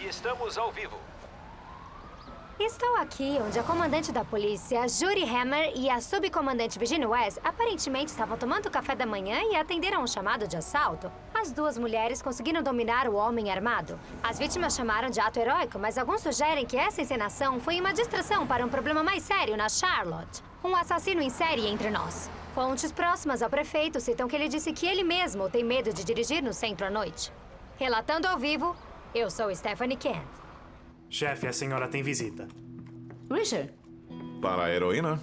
E estamos ao vivo. Estou aqui onde a comandante da polícia, Judy Hammer, e a subcomandante Virginia West aparentemente estavam tomando café da manhã e atenderam um chamado de assalto. As duas mulheres conseguiram dominar o homem armado. As vítimas chamaram de ato heróico, mas alguns sugerem que essa encenação foi uma distração para um problema mais sério na Charlotte. Um assassino em série entre nós. Fontes próximas ao prefeito citam que ele disse que ele mesmo tem medo de dirigir no centro à noite. Relatando ao vivo, eu sou Stephanie Kent. Chefe, a senhora tem visita. Richard? Para a heroína?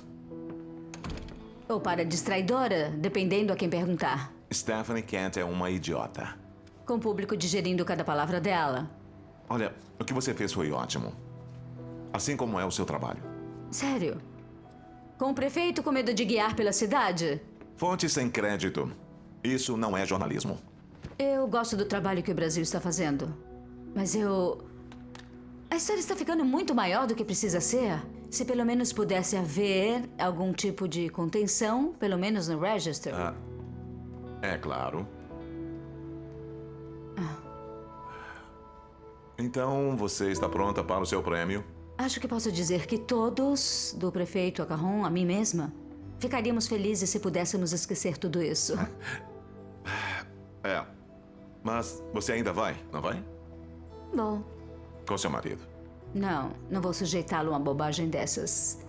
Ou para a distraidora, dependendo a quem perguntar. Stephanie Kent é uma idiota. Com o público digerindo cada palavra dela. Olha, o que você fez foi ótimo. Assim como é o seu trabalho. Sério? Com o prefeito com medo de guiar pela cidade? Fonte sem crédito. Isso não é jornalismo. Eu gosto do trabalho que o Brasil está fazendo. Mas a história está ficando muito maior do que precisa ser. Se pelo menos pudesse haver algum tipo de contenção, pelo menos no Register. É claro. Então, você está pronta para o seu prêmio? Acho que posso dizer que todos, do prefeito a Caron, a mim mesma, ficaríamos felizes se pudéssemos esquecer tudo isso. Mas você ainda vai, não vai? Bom, Com seu marido. não vou sujeitá-lo a uma bobagem dessas.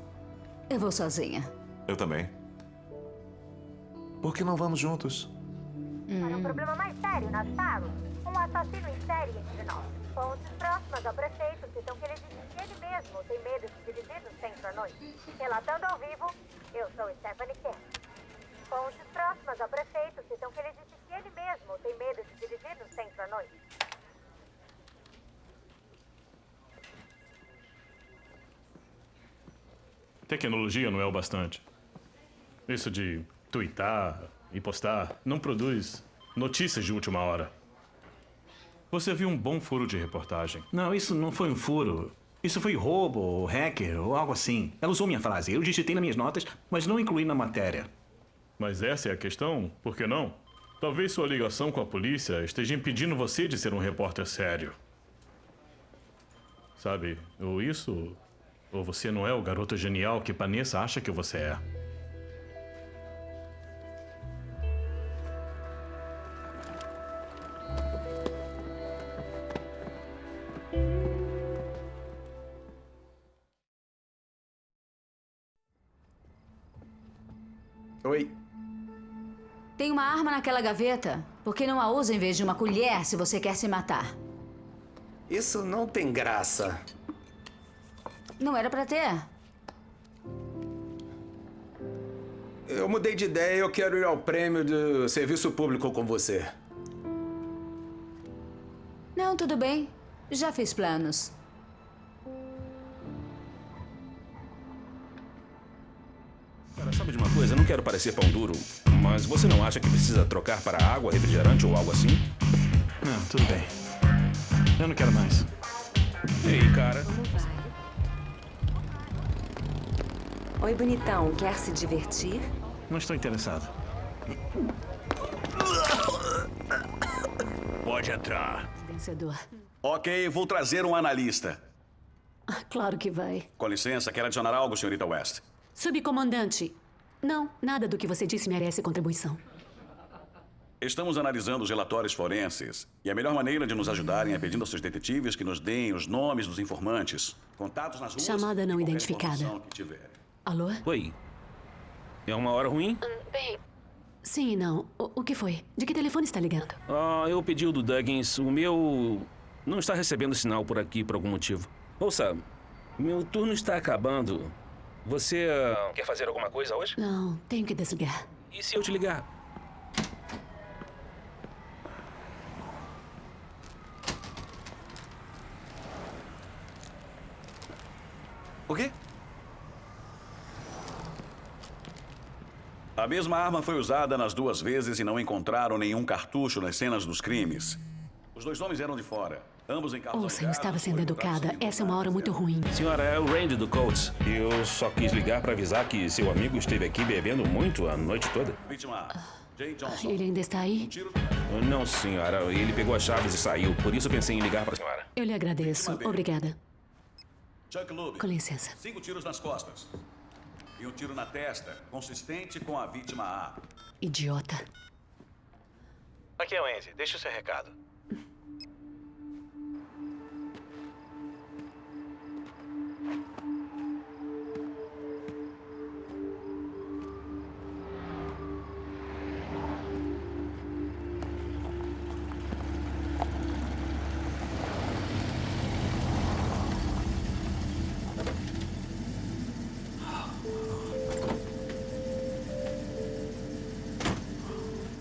Eu vou sozinha. Eu também. Por que não vamos juntos? Para um problema mais sério na Charlotte, um assassino em série entre nós. Fontes próximas ao prefeito citam que ele disse que ele mesmo tem medo de dirigir no centro à noite. Relatando ao vivo, eu sou Stephanie Kent. Fontes próximas ao prefeito citam que ele disse que ele mesmo mesmo ou tem medo de dirigir no centro à noite? Tecnologia não é o bastante. Isso de tuitar e postar não produz notícias de última hora. Você viu um bom furo de reportagem. Não, isso não foi um furo. Isso foi roubo, ou hacker, ou algo assim. Ela usou minha frase. Eu digitei nas minhas notas, mas não incluí na matéria. Mas essa é a questão? Por que não? Talvez sua ligação com a polícia esteja impedindo você de ser um repórter sério. Sabe, ou isso, ou você não é o garoto genial que Vanessa acha que você é. Oi. Tem uma arma naquela gaveta. Por que não a usa em vez de uma colher se você quer se matar? Isso não tem graça. Não era pra ter. Eu mudei de ideia e eu quero ir ao prêmio do serviço público com você. Não, tudo bem. Já fiz planos. Cara, sabe de uma coisa? Eu não quero parecer pão duro, mas você não acha que precisa trocar para água, refrigerante ou algo assim? Não, tudo bem. Eu não quero mais. Ei, cara. Oi, bonitão. Quer se divertir? Não estou interessado. Pode entrar. Vencedor. Ok, vou trazer um analista. Claro que vai. Com licença, quer adicionar algo, senhorita West? Subcomandante. Não, nada do que você disse merece contribuição. Estamos analisando os relatórios forenses e a melhor maneira de nos ajudarem é pedindo aos seus detetives que nos deem os nomes dos informantes, contatos nas ruas... Chamada não e qualquer identificada. informação que tiver. Alô? Oi. É uma hora ruim? Bem... Sim e não. O que foi? De que telefone está ligando? Eu pedi o do Duggins. O meu não está recebendo sinal por aqui por algum motivo. Ouça, meu turno está acabando. Você quer fazer alguma coisa hoje? Não, tenho que desligar. E se eu te ligar? O quê? A mesma arma foi usada nas duas vezes e não encontraram nenhum cartucho nas cenas dos crimes. Os dois homens eram de fora. Ambos em carros Ouça, eu alugados, estava sendo educada. Essa é uma hora muito ruim. Senhora, é o Randy do Colts. Eu só quis ligar para avisar que seu amigo esteve aqui bebendo muito a noite toda. Vítima A, Jay Johnson. Ele ainda está aí? Não, senhora. Ele pegou as chaves e saiu. Por isso pensei em ligar para a senhora. Eu lhe agradeço. Obrigada. Chuck Lube. Com licença. 5 tiros nas costas. E um tiro na testa, consistente com a vítima A. Idiota. Aqui é o Andy. Deixa o seu recado.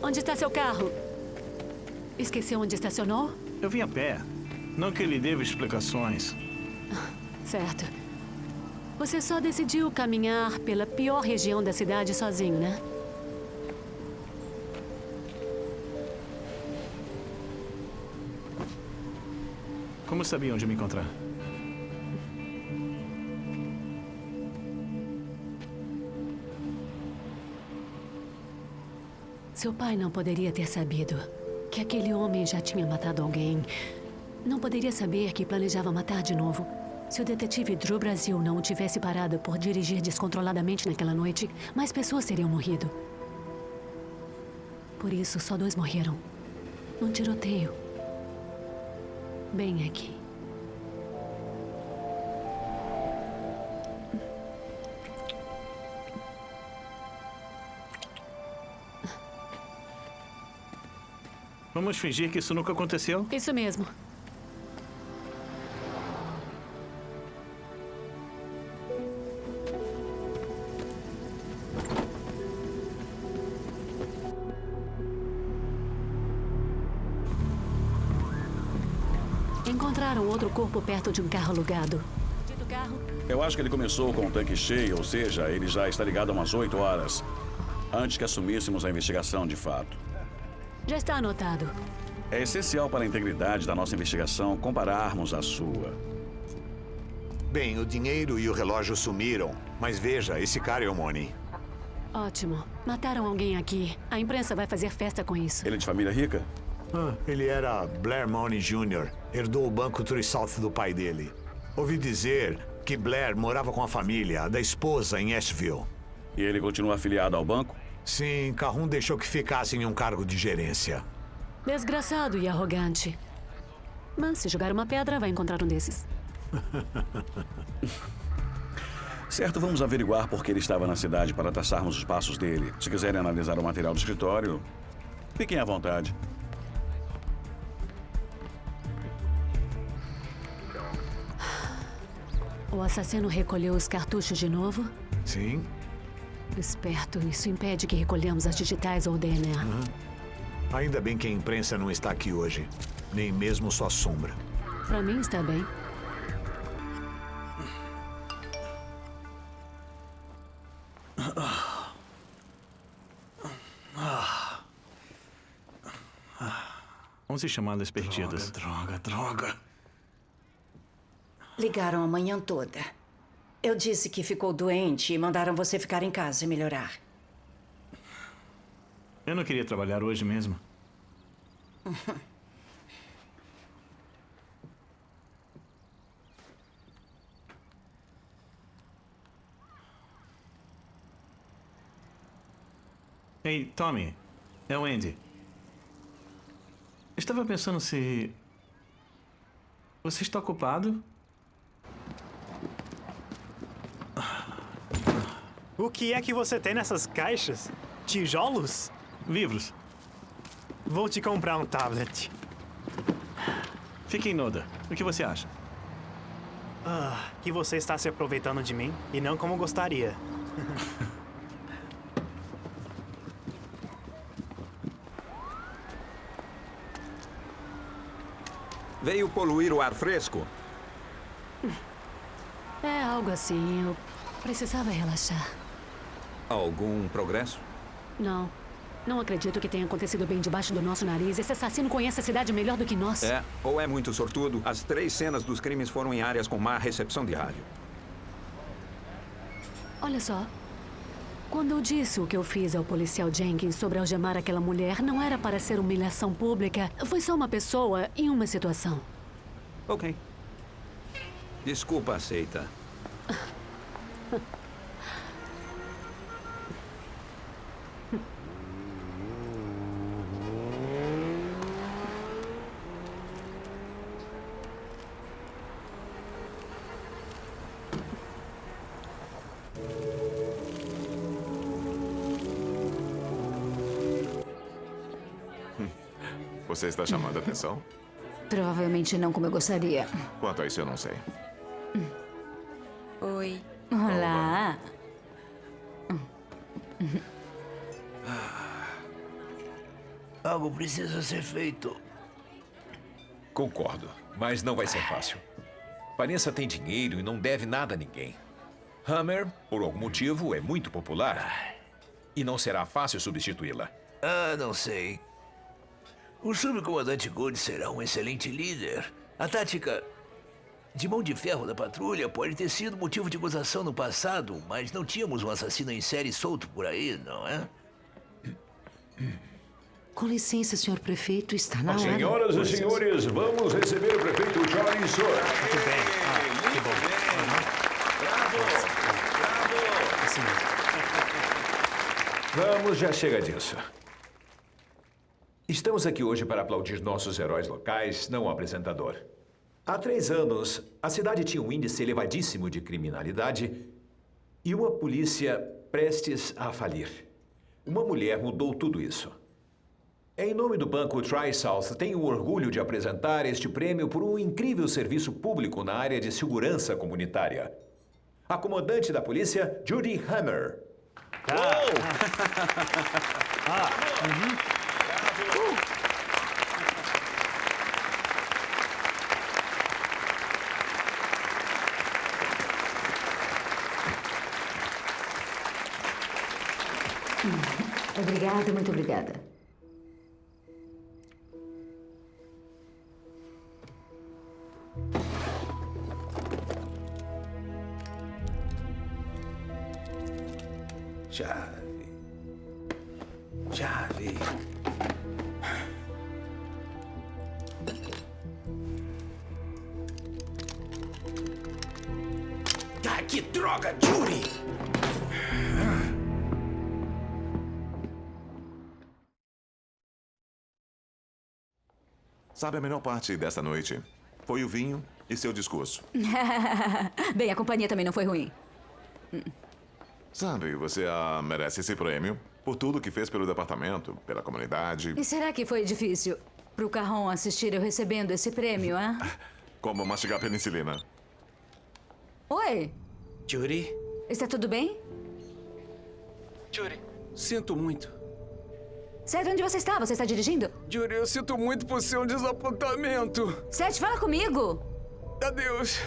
Onde está seu carro? Esqueceu onde estacionou? Eu vim a pé. Não que ele deva explicações. Certo. Você só decidiu caminhar pela pior região da cidade sozinho, né? Como sabia onde me encontrar? Seu pai não poderia ter sabido que aquele homem já tinha matado alguém. Não poderia saber que planejava matar de novo. Se o detetive Drew Brasil não o tivesse parado por dirigir descontroladamente naquela noite, mais pessoas teriam morrido. Por isso, só 2 morreram. Num tiroteio. Bem aqui. Vamos fingir que isso nunca aconteceu? Isso mesmo. Encontraram outro corpo perto de um carro alugado. Dito carro? Eu acho que ele começou com o tanque cheio, ou seja, ele já está ligado há umas 8 horas. Antes que assumíssemos a investigação de fato. Já está anotado. É essencial para a integridade da nossa investigação compararmos a sua. Bem, o dinheiro e o relógio sumiram. Mas veja, esse cara é o Money. Ótimo. Mataram alguém aqui. A imprensa vai fazer festa com isso. Ele é de família rica? Ele era Blair Money Jr. Herdou o banco True South do pai dele. Ouvi dizer que Blair morava com a família, da esposa, em Asheville. E ele continua afiliado ao banco? Sim, Carrum deixou que ficasse em um cargo de gerência. Desgraçado e arrogante. Mas se jogar uma pedra, vai encontrar um desses. Certo, vamos averiguar por que ele estava na cidade para traçarmos os passos dele. Se quiserem analisar o material do escritório, fiquem à vontade. O assassino recolheu os cartuchos de novo? Sim. Esperto, isso impede que recolhamos as digitais ou o DNA. Ainda bem que a imprensa não está aqui hoje. Nem mesmo sua sombra. Pra mim está bem. Onze chamadas perdidas. Droga. Ligaram a manhã toda. Eu disse que ficou doente e mandaram você ficar em casa e melhorar. Eu não queria trabalhar hoje mesmo. Ei, Tommy. É o Andy. Estava pensando se... Você está ocupado? O que é que você tem nessas caixas? Tijolos? Livros. Vou te comprar um tablet. Fique em Noda. O que você acha? Que você está se aproveitando de mim e não como gostaria. Veio poluir o ar fresco? É algo assim. Eu precisava relaxar. Algum progresso? Não. Não acredito que tenha acontecido bem debaixo do nosso nariz. Esse assassino conhece a cidade melhor do que nós. Ou é muito sortudo. As 3 cenas dos crimes foram em áreas com má recepção de rádio. Olha só. Quando eu disse o que eu fiz ao policial Jenkins sobre algemar aquela mulher, não era para ser humilhação pública. Foi só uma pessoa em uma situação. Ok. Desculpa aceita. Você está chamando a atenção? Provavelmente não como eu gostaria. Quanto a isso, eu não sei. Oi. Olá. Algo precisa ser feito. Concordo, mas não vai ser fácil. Vanessa tem dinheiro e não deve nada a ninguém. Hammer, por algum motivo, é muito popular. E não será fácil substituí-la. Não sei. O subcomandante Good será um excelente líder. A tática de mão de ferro da patrulha pode ter sido motivo de acusação no passado, mas não tínhamos um assassino em série solto por aí, não é? Com licença, senhor prefeito, está na hora. Senhoras e senhores, vamos receber o prefeito Charlie Sor. Muito bem. Que bom. Bravo! Vamos, já chega disso. Estamos aqui hoje para aplaudir nossos heróis locais, não o apresentador. Há 3 anos, a cidade tinha um índice elevadíssimo de criminalidade e uma polícia prestes a falir. Uma mulher mudou tudo isso. Em nome do banco Tri-South, tenho o orgulho de apresentar este prêmio por um incrível serviço público na área de segurança comunitária. A comandante da polícia, Judy Hammer. Obrigada, muito obrigada. Chave. Ah, que droga, Judy! Sabe, a melhor parte dessa noite foi o vinho e seu discurso. Bem, a companhia também não foi ruim. Sabe, você merece esse prêmio por tudo que fez pelo departamento, pela comunidade. E será que foi difícil pro Caron assistir eu recebendo esse prêmio, hein? Como mastigar penicilina. Oi, Judy? está tudo bem? Judy, sinto muito. Seth, onde você está? Você está dirigindo? Judy, eu sinto muito por ser um desapontamento. Seth, fala comigo. Adeus.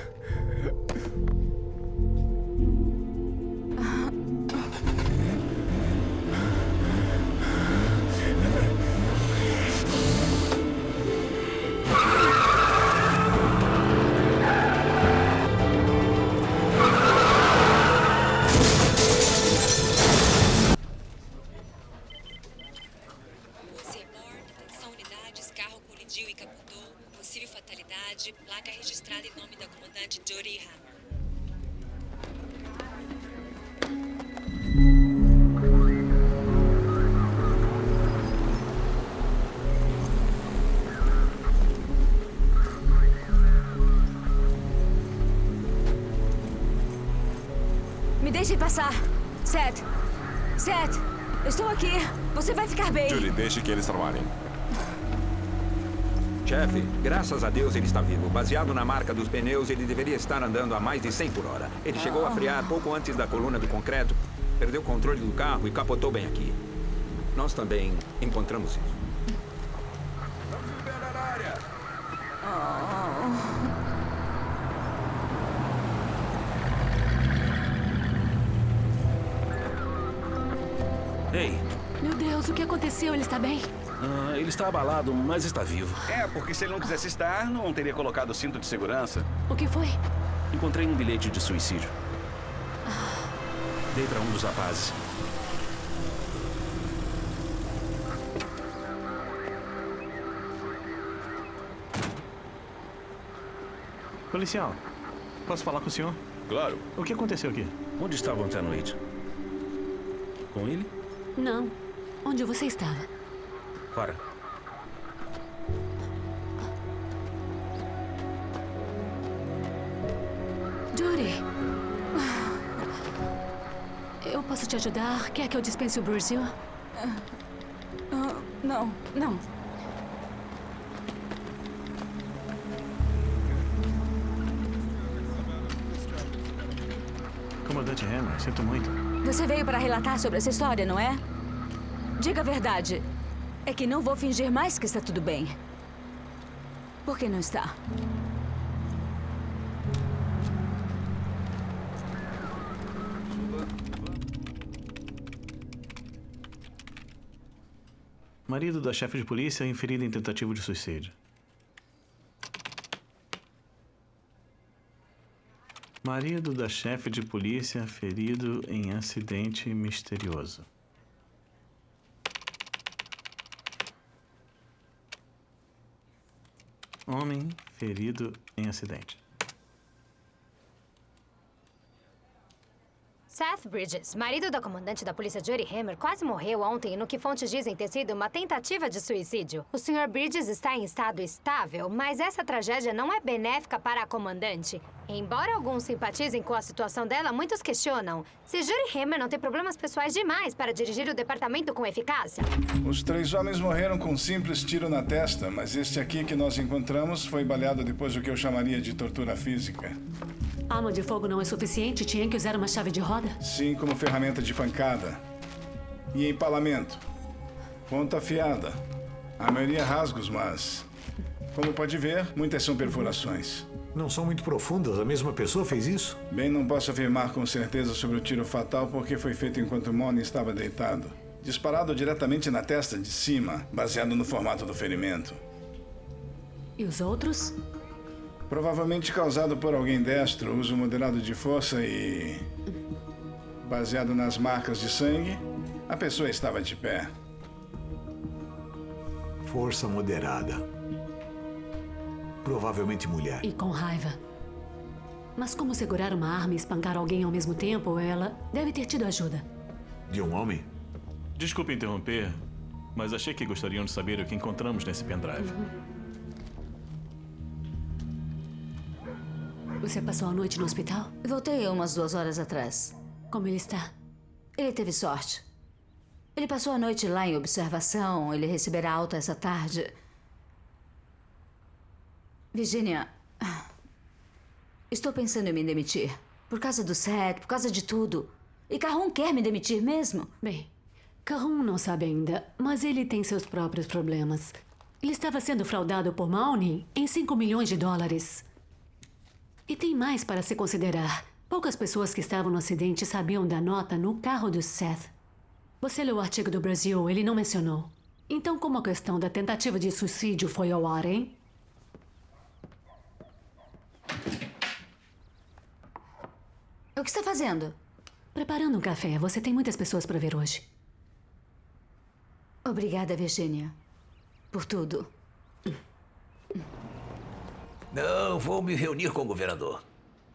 Placa registrada em nome da comandante Jody Hammer. Me deixe passar. Seth, eu estou aqui. Você vai ficar bem. Judy, deixe que eles trabalhem. Chefe, graças a Deus ele está vivo. Baseado na marca dos pneus, ele deveria estar andando a mais de 100 por hora. Ele chegou a frear pouco antes da coluna do concreto, perdeu o controle do carro e capotou bem aqui. Nós também encontramos isso. Ei. Meu Deus, o que aconteceu? Ele está bem? Ele está abalado, mas está vivo. Porque se ele não quisesse estar, não teria colocado o cinto de segurança. O que foi? Encontrei um bilhete de suicídio. Dei para um dos rapazes. Policial, posso falar com o senhor? Claro. O que aconteceu aqui? Onde estavam ontem à noite? Com ele? Não. Onde você estava? Fora. Judy. Eu posso te ajudar? Quer que eu dispense o Brasil? Não. Comandante Hammer, sinto muito. Você veio para relatar sobre essa história, não é? Diga a verdade. É que não vou fingir mais que está tudo bem. Por que não está? Marido da chefe de polícia inferido em tentativa de suicídio. Marido da chefe de polícia ferido em acidente misterioso. Homem ferido em acidente. Seth Bridges, marido da comandante da polícia Jody Hammer, quase morreu ontem no que fontes dizem ter sido uma tentativa de suicídio. O Sr. Bridges está em estado estável, mas essa tragédia não é benéfica para a comandante. Embora alguns simpatizem com a situação dela, muitos questionam se Jody Hammer não tem problemas pessoais demais para dirigir o departamento com eficácia. Os 3 homens morreram com um simples tiro na testa, mas este aqui que nós encontramos foi baleado depois do que eu chamaria de tortura física. Arma de fogo não é suficiente? Tinha que usar uma chave de roda? Sim, como ferramenta de pancada. E empalamento. Ponta afiada. A maioria rasgos, mas... como pode ver, muitas são perfurações. Não são muito profundas? A mesma pessoa fez isso? Bem, não posso afirmar com certeza sobre o tiro fatal porque foi feito enquanto Moni estava deitado. Disparado diretamente na testa de cima, baseado no formato do ferimento. E os outros? Provavelmente causado por alguém destro, uso moderado de força e... baseado nas marcas de sangue, a pessoa estava de pé. Força moderada. Provavelmente mulher. E com raiva. Mas como segurar uma arma e espancar alguém ao mesmo tempo, ela deve ter tido ajuda. De um homem? Desculpe interromper, mas achei que gostariam de saber o que encontramos nesse pendrive. Você passou a noite no hospital? Voltei umas 2 horas atrás. Como ele está? Ele teve sorte. Ele passou a noite lá em observação. Ele receberá alta essa tarde. Virginia, estou pensando em me demitir. Por causa do set, por causa de tudo. E Caron quer me demitir mesmo? Bem, Caron não sabe ainda, mas ele tem seus próprios problemas. Ele estava sendo fraudado por Mahoney em $5 milhões. E tem mais para se considerar. Poucas pessoas que estavam no acidente sabiam da nota no carro do Seth. Você leu o artigo do Brasil, ele não mencionou. Então, como a questão da tentativa de suicídio foi ao ar, hein? O que está fazendo? Preparando um café. Você tem muitas pessoas para ver hoje. Obrigada, Virginia. Por tudo. Não, vou me reunir com o governador.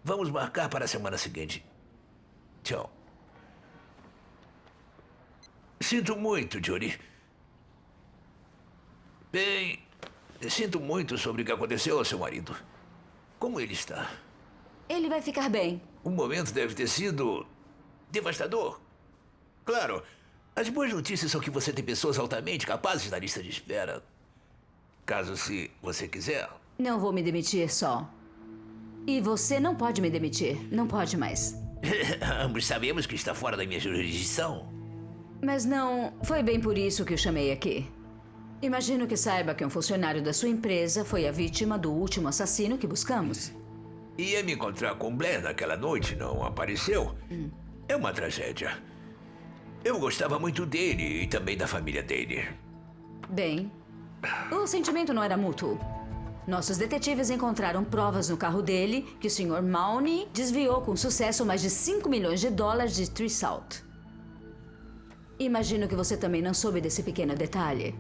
Vamos marcar para a semana seguinte. Tchau. Sinto muito, Jory. Bem, sinto muito sobre o que aconteceu ao seu marido. Como ele está? Ele vai ficar bem. O momento deve ter sido devastador. Claro, as boas notícias são que você tem pessoas altamente capazes na lista de espera. Caso se você quiser. Não vou me demitir só. E você não pode me demitir. Não pode mais. Ambos sabemos que está fora da minha jurisdição. Mas não foi bem por isso que o chamei aqui. Imagino que saiba que um funcionário da sua empresa foi a vítima do último assassino que buscamos. Ia me encontrar com Blair naquela noite, não apareceu? É uma tragédia. Eu gostava muito dele e também da família dele. Bem, o sentimento não era mútuo. Nossos detetives encontraram provas no carro dele que o Sr. Mahoney desviou com sucesso mais de $5 milhões de Tree Salt. Imagino que você também não soube desse pequeno detalhe.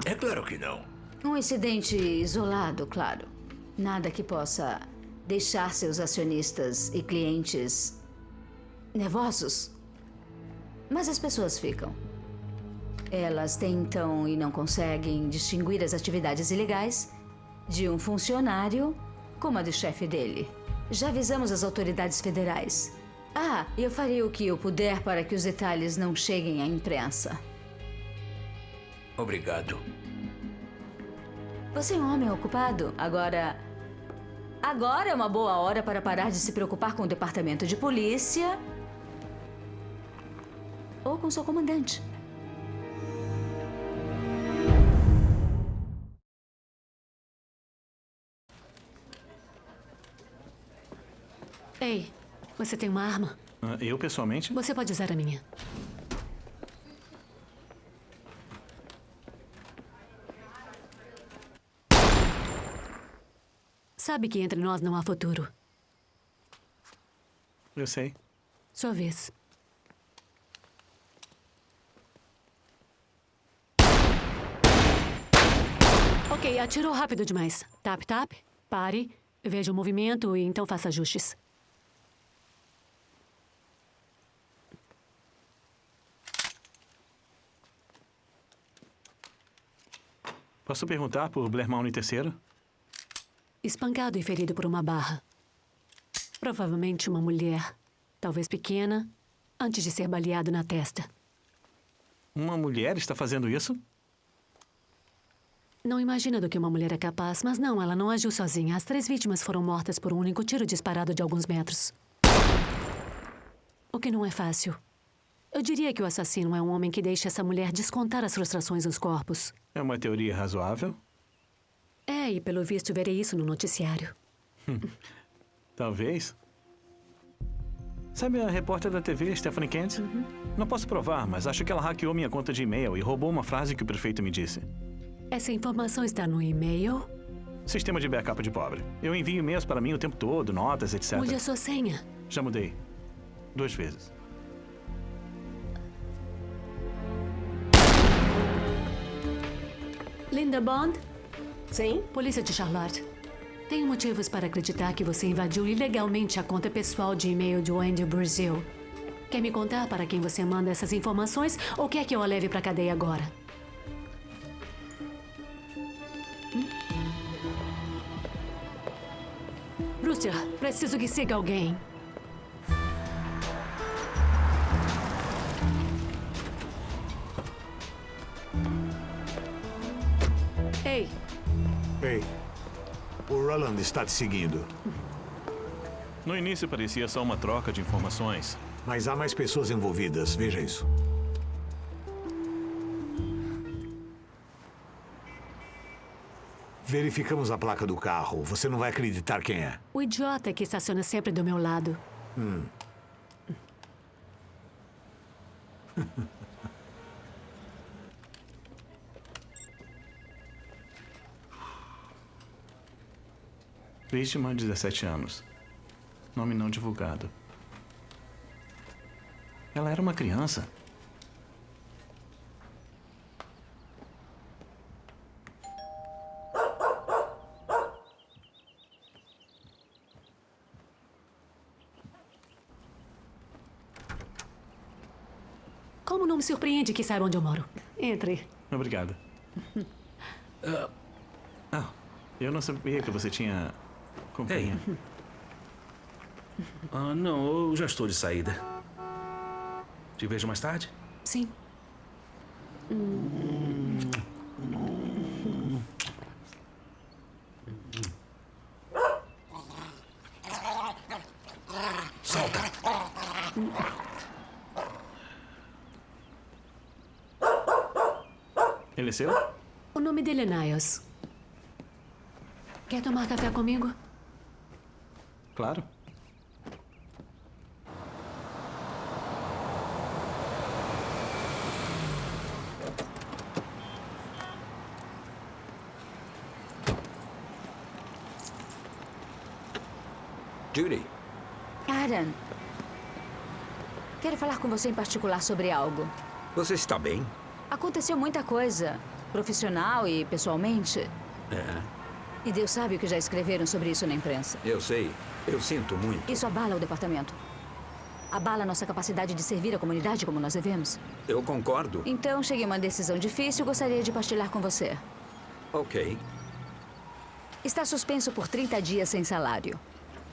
É claro que não. Um incidente isolado, claro. Nada que possa deixar seus acionistas e clientes nervosos. Mas as pessoas ficam. Elas tentam e não conseguem distinguir as atividades ilegais de um funcionário como a do chefe dele. Já avisamos as autoridades federais. Eu farei o que eu puder para que os detalhes não cheguem à imprensa. Obrigado. Você é um homem ocupado. Agora é uma boa hora para parar de se preocupar com o departamento de polícia ou com seu comandante. Ei, você tem uma arma? Eu, pessoalmente? Você pode usar a minha. Sabe que entre nós não há futuro. Eu sei. Sua vez. Ok, atirou rápido demais. Tap, tap, pare, veja o movimento e então faça ajustes. Posso perguntar por Blair Mahoney III? Espancado e ferido por uma barra. Provavelmente uma mulher, talvez pequena, antes de ser baleado na testa. Uma mulher está fazendo isso? Não imagina do que uma mulher é capaz, mas não, ela não agiu sozinha. As 3 vítimas foram mortas por um único tiro disparado de alguns metros. O que não é fácil. Eu diria que o assassino é um homem que deixa essa mulher descontar as frustrações nos corpos. É uma teoria razoável? E pelo visto verei isso no noticiário. Talvez. Sabe a repórter da TV, Stephanie Kent? Não posso provar, mas acho que ela hackeou minha conta de e-mail e roubou uma frase que o prefeito me disse. Essa informação está no e-mail? Sistema de backup de pobre. Eu envio e-mails para mim o tempo todo, notas, etc. Mude a sua senha. Já mudei. 2 vezes. Linda Bond? Sim? Polícia de Charlotte. Tenho motivos para acreditar que você invadiu ilegalmente a conta pessoal de e-mail de Wendy Brazil. Quer me contar para quem você manda essas informações ou quer que eu a leve para a cadeia agora? Brewster, preciso que siga alguém. Ei. Ei. O Roland está te seguindo. No início parecia só uma troca de informações. Mas há mais pessoas envolvidas, veja isso. Verificamos a placa do carro. Você não vai acreditar quem é. O idiota que estaciona sempre do meu lado. Vítima, 17 anos. Nome não divulgado. Ela era uma criança. Como não me surpreende que saiba onde eu moro? Entre. Obrigado. Eu não sabia que você tinha companhia. Não, eu já estou de saída. Te vejo mais tarde? Sim. Solta. Ele é seu? O nome dele é Niles. Quer tomar café comigo? Claro. Judy. Karen. Quero falar com você em particular sobre algo. Você está bem? Aconteceu muita coisa, profissional e pessoalmente. É. E Deus sabe o que já escreveram sobre isso na imprensa. Eu sei. Eu sinto muito. Isso abala o departamento. Abala nossa capacidade de servir a comunidade como nós devemos. Eu concordo. Então, cheguei a uma decisão difícil e gostaria de partilhar com você. Ok. Está suspenso por 30 dias sem salário.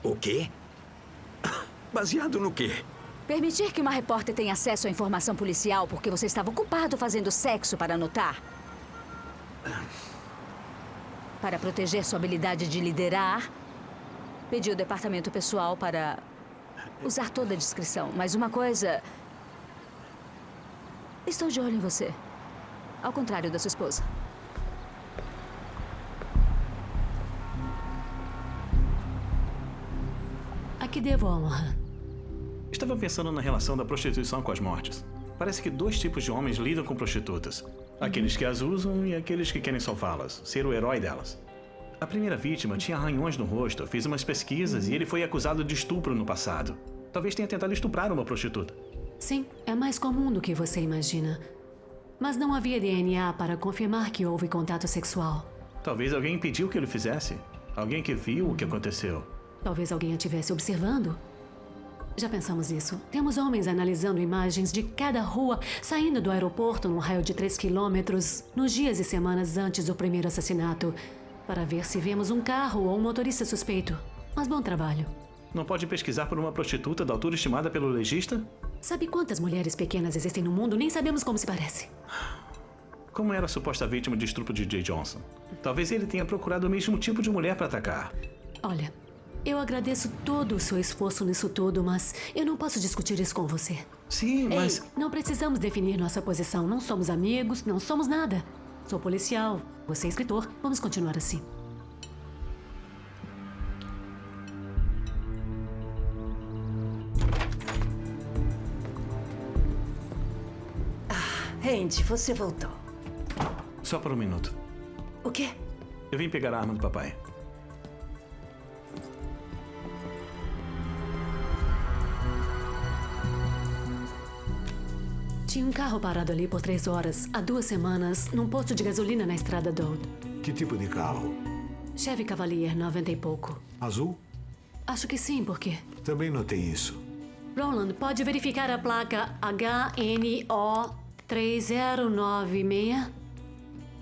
O quê? Baseado no quê? Permitir que uma repórter tenha acesso à informação policial porque você estava ocupado fazendo sexo para anotar? Para proteger sua habilidade de liderar, pedi o departamento pessoal para usar toda a discrição. Mas uma coisa... Estou de olho em você. Ao contrário da sua esposa. A que devo a honra? Estava pensando na relação da prostituição com as mortes. Parece que 2 tipos de homens lidam com prostitutas. Aqueles que as usam e aqueles que querem salvá-las, ser o herói delas. A primeira vítima tinha arranhões no rosto, fiz umas pesquisas e ele foi acusado de estupro no passado. Talvez tenha tentado estuprar uma prostituta. Sim, é mais comum do que você imagina. Mas não havia DNA para confirmar que houve contato sexual. Talvez alguém impediu que ele fizesse. Alguém que viu o que aconteceu. Talvez alguém a estivesse observando. Já pensamos nisso. Temos homens analisando imagens de cada rua saindo do aeroporto num raio de 3 quilômetros nos dias e semanas antes do primeiro assassinato, para ver se vemos um carro ou um motorista suspeito. Mas bom trabalho. Não pode pesquisar por uma prostituta da altura estimada pelo legista? Sabe quantas mulheres pequenas existem no mundo? Nem sabemos como se parece. Como era a suposta vítima de estupro de Jay Johnson? Talvez ele tenha procurado o mesmo tipo de mulher para atacar. Olha, eu agradeço todo o seu esforço nisso tudo, mas eu não posso discutir isso com você. Sim, mas... Ei, não precisamos definir nossa posição. Não somos amigos, não somos nada. Sou policial, você é escritor. Vamos continuar assim. Andy, você voltou. Só por um minuto. O quê? Eu vim pegar a arma do papai. Tinha um carro parado ali por 3 horas, há 2 semanas, num posto de gasolina na estrada Dode. Que tipo de carro? Chevy Cavalier, 90 e pouco. Azul? Acho que sim, por quê? Também notei isso. Roland, pode verificar a placa HNO 3096?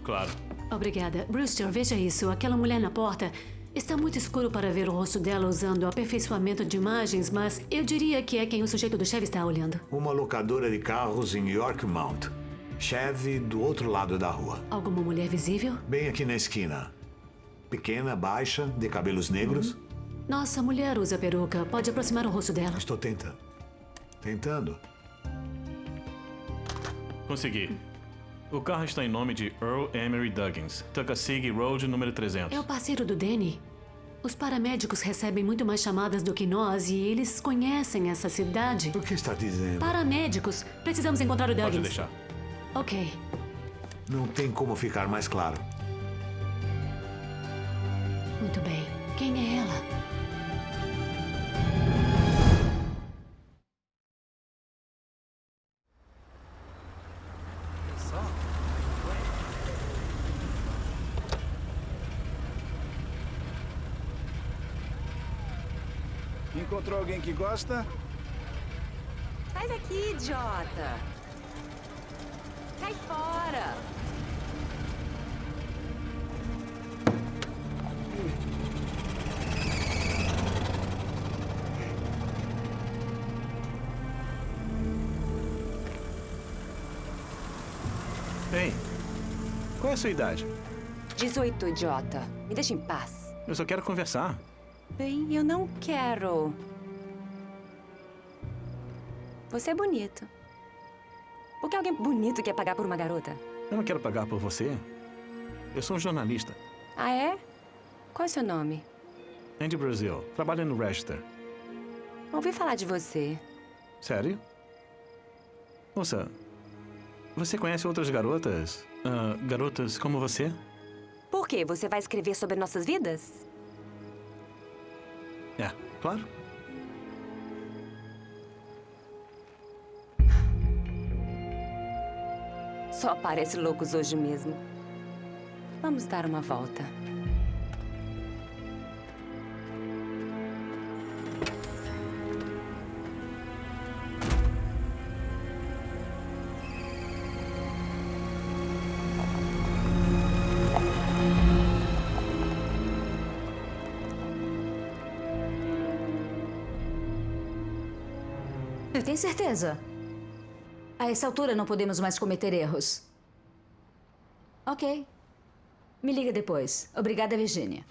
Claro. Obrigada. Brewster, veja isso. Aquela mulher na porta. Está muito escuro para ver o rosto dela usando aperfeiçoamento de imagens, mas eu diria que é quem o sujeito do Chevy está olhando. Uma locadora de carros em Yorkmount. Chevy do outro lado da rua. Alguma mulher visível? Bem aqui na esquina. Pequena, baixa, de cabelos negros. Nossa, a mulher usa peruca. Pode aproximar o rosto dela. Estou tentando. Tentando. Consegui. O carro está em nome de Earl Emery Duggins, Tuckasegee Road, número 300. É o parceiro do Danny. Os paramédicos recebem muito mais chamadas do que nós e eles conhecem essa cidade. O que está dizendo? Paramédicos. Precisamos encontrar o Duggins. Pode deixar. Ok. Não tem como ficar mais claro. Muito bem. Quem é ela? Encontrou alguém que gosta? Sai daqui, idiota! Cai fora! Ei, qual é a sua idade? 18, idiota. Me deixa em paz. Eu só quero conversar. Bem, eu não quero. Você é bonito. Por que alguém bonito quer pagar por uma garota? Eu não quero pagar por você. Eu sou um jornalista. Ah, é? Qual é o seu nome? Andy Brazil. Trabalho no Register. Ouvi falar de você. Sério? Moça, você conhece outras garotas? Garotas como você? Por quê? Você vai escrever sobre nossas vidas? É, claro. Só parece loucos hoje mesmo. Vamos dar uma volta. Tem certeza? A essa altura não podemos mais cometer erros. Ok. Me liga depois. Obrigada, Virginia.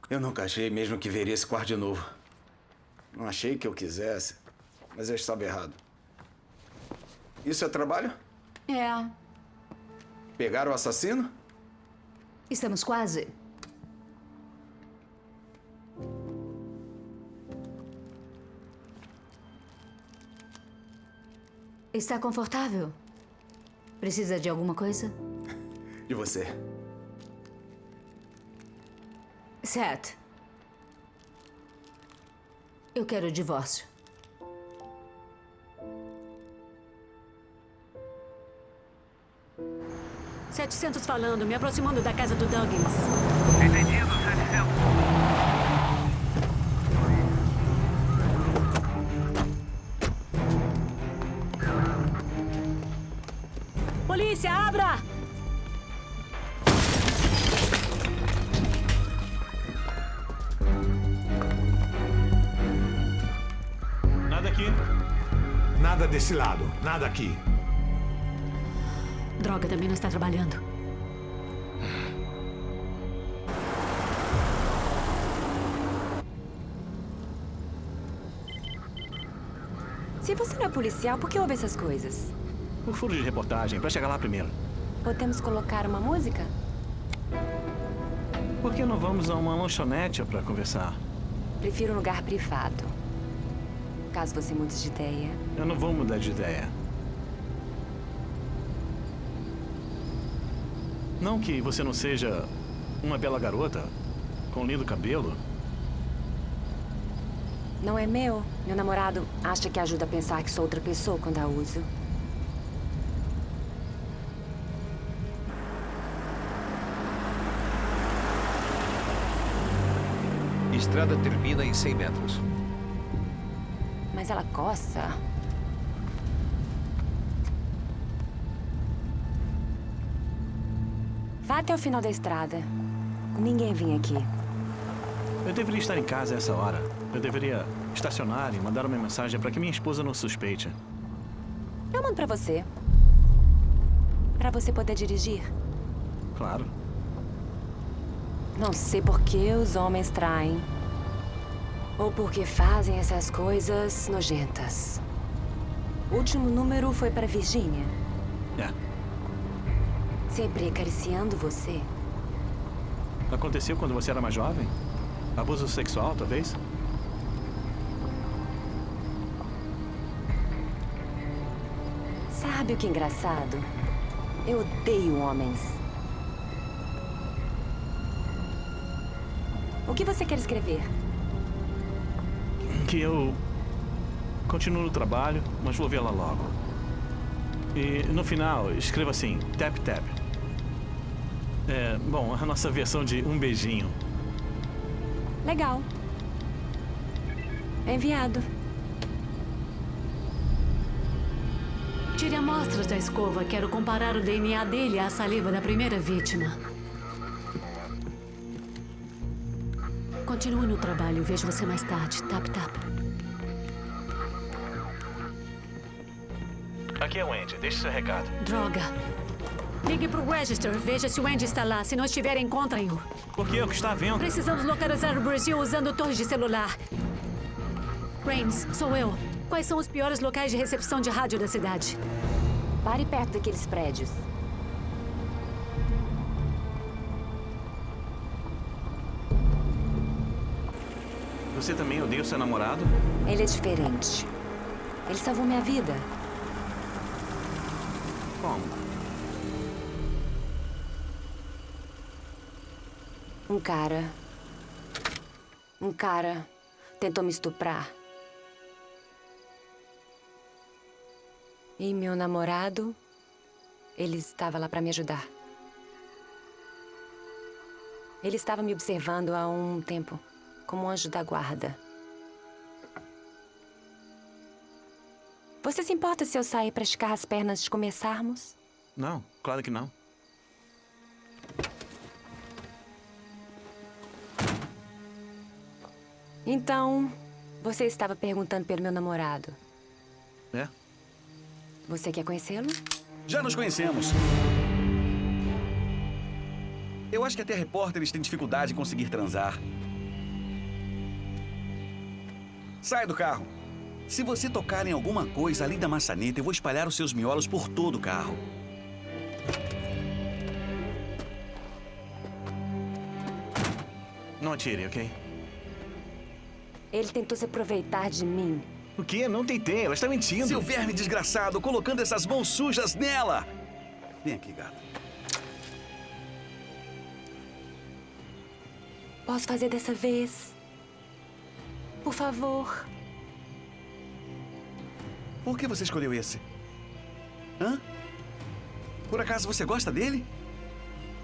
Eu nunca achei mesmo que veria esse quarto de novo. Não achei que eu quisesse, mas eu estava errado. Isso é trabalho? É. Pegaram o assassino? Estamos quase. Está confortável? Precisa de alguma coisa? E você? Seth. Eu quero o divórcio. $700 falando, me aproximando da casa do Duggins. Entendido, 700. Polícia, abra! Nada aqui. Nada desse lado. Nada aqui. Droga, também não está trabalhando. Se você não é policial, por que ouve essas coisas? Um furo de reportagem, pra chegar lá primeiro. Podemos colocar uma música? Por que não vamos a uma lanchonete pra conversar? Prefiro um lugar privado. Caso você mude de ideia. Eu não vou mudar de ideia. Não que você não seja uma bela garota, com lindo cabelo. Não é meu. Meu namorado acha que ajuda a pensar que sou outra pessoa quando a uso. Estrada termina em 100 metros. Mas ela coça. Vá até o final da estrada. Ninguém vinha aqui. Eu deveria estar em casa a essa hora. Eu deveria estacionar e mandar uma mensagem para que minha esposa não suspeite. Eu mando pra você. Pra você poder dirigir. Claro. Não sei por que os homens traem. Ou porque fazem essas coisas nojentas. O último número foi para Virgínia. É. Sempre acariciando você. Aconteceu quando você era mais jovem? Abuso sexual, talvez? Sabe o que é engraçado? Eu odeio homens. O que você quer escrever? Que eu continuo no trabalho, mas vou vê-la logo. E no final, escreva assim, tap tap. É, bom, a nossa versão de um beijinho. Legal. Enviado. Tire amostras da escova. Quero comparar o DNA dele à saliva da primeira vítima. Continue no trabalho. Vejo você mais tarde. Tap, tap. Aqui é o Andy. Deixe seu recado. Droga. Ligue pro Register. Veja se o Andy está lá. Se não estiver, encontrem-o. Por que? O que está vendo? Precisamos localizar o Brasil usando torres de celular. Rains, sou eu. Quais são os piores locais de recepção de rádio da cidade? Pare perto daqueles prédios. Você também odeia o seu namorado? Ele é diferente. Ele salvou minha vida. Como? Um cara tentou me estuprar. E meu namorado, ele estava lá para me ajudar. Ele estava me observando há um tempo, como anjo da guarda. Você se importa se eu sair para esticar as pernas antes de começarmos? Não, claro que não. Então, você estava perguntando pelo meu namorado. É? Você quer conhecê-lo? Já nos conhecemos. Eu acho que até repórteres têm dificuldade em conseguir transar. Sai do carro. Se você tocar em alguma coisa além da maçaneta, eu vou espalhar os seus miolos por todo o carro. Não atire, ok? Ele tentou se aproveitar de mim. O quê? Não tentei. Ela está mentindo. Seu verme desgraçado, colocando essas mãos sujas nela. Vem aqui, gata. Posso fazer dessa vez? Por favor. Por que você escolheu esse? Hã? Por acaso você gosta dele?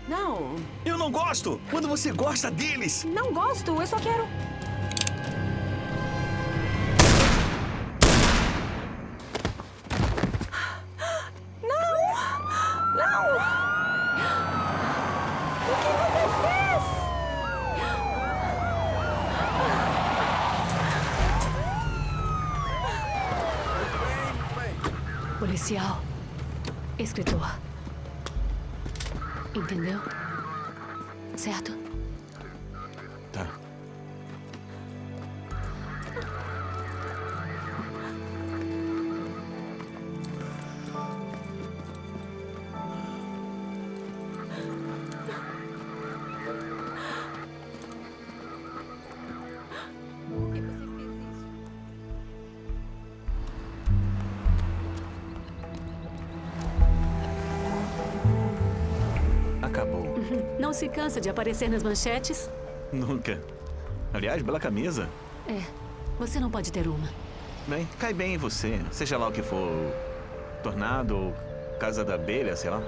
Não. Eu não gosto! Quando você gosta deles! Não gosto, eu só quero... Policial. Escritor. Entendeu? Certo? Tá. Acabou. Não se cansa de aparecer nas manchetes? Nunca. Aliás, bela camisa. É, você não pode ter uma. Bem, cai bem em você. Seja lá o que for. Tornado ou casa da abelha, sei lá.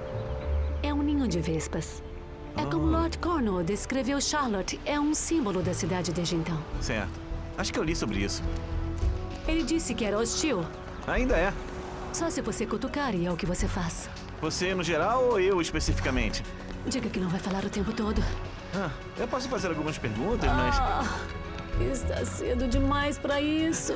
É um ninho de vespas. É como Lord Cornwall descreveu Charlotte. É um símbolo da cidade desde então. Certo. Acho que eu li sobre isso. Ele disse que era hostil. Ainda é. Só se você cutucar e é o que você faz. Você no geral ou eu especificamente? Diga que não vai falar o tempo todo. Eu posso fazer algumas perguntas, mas... Está cedo demais pra isso.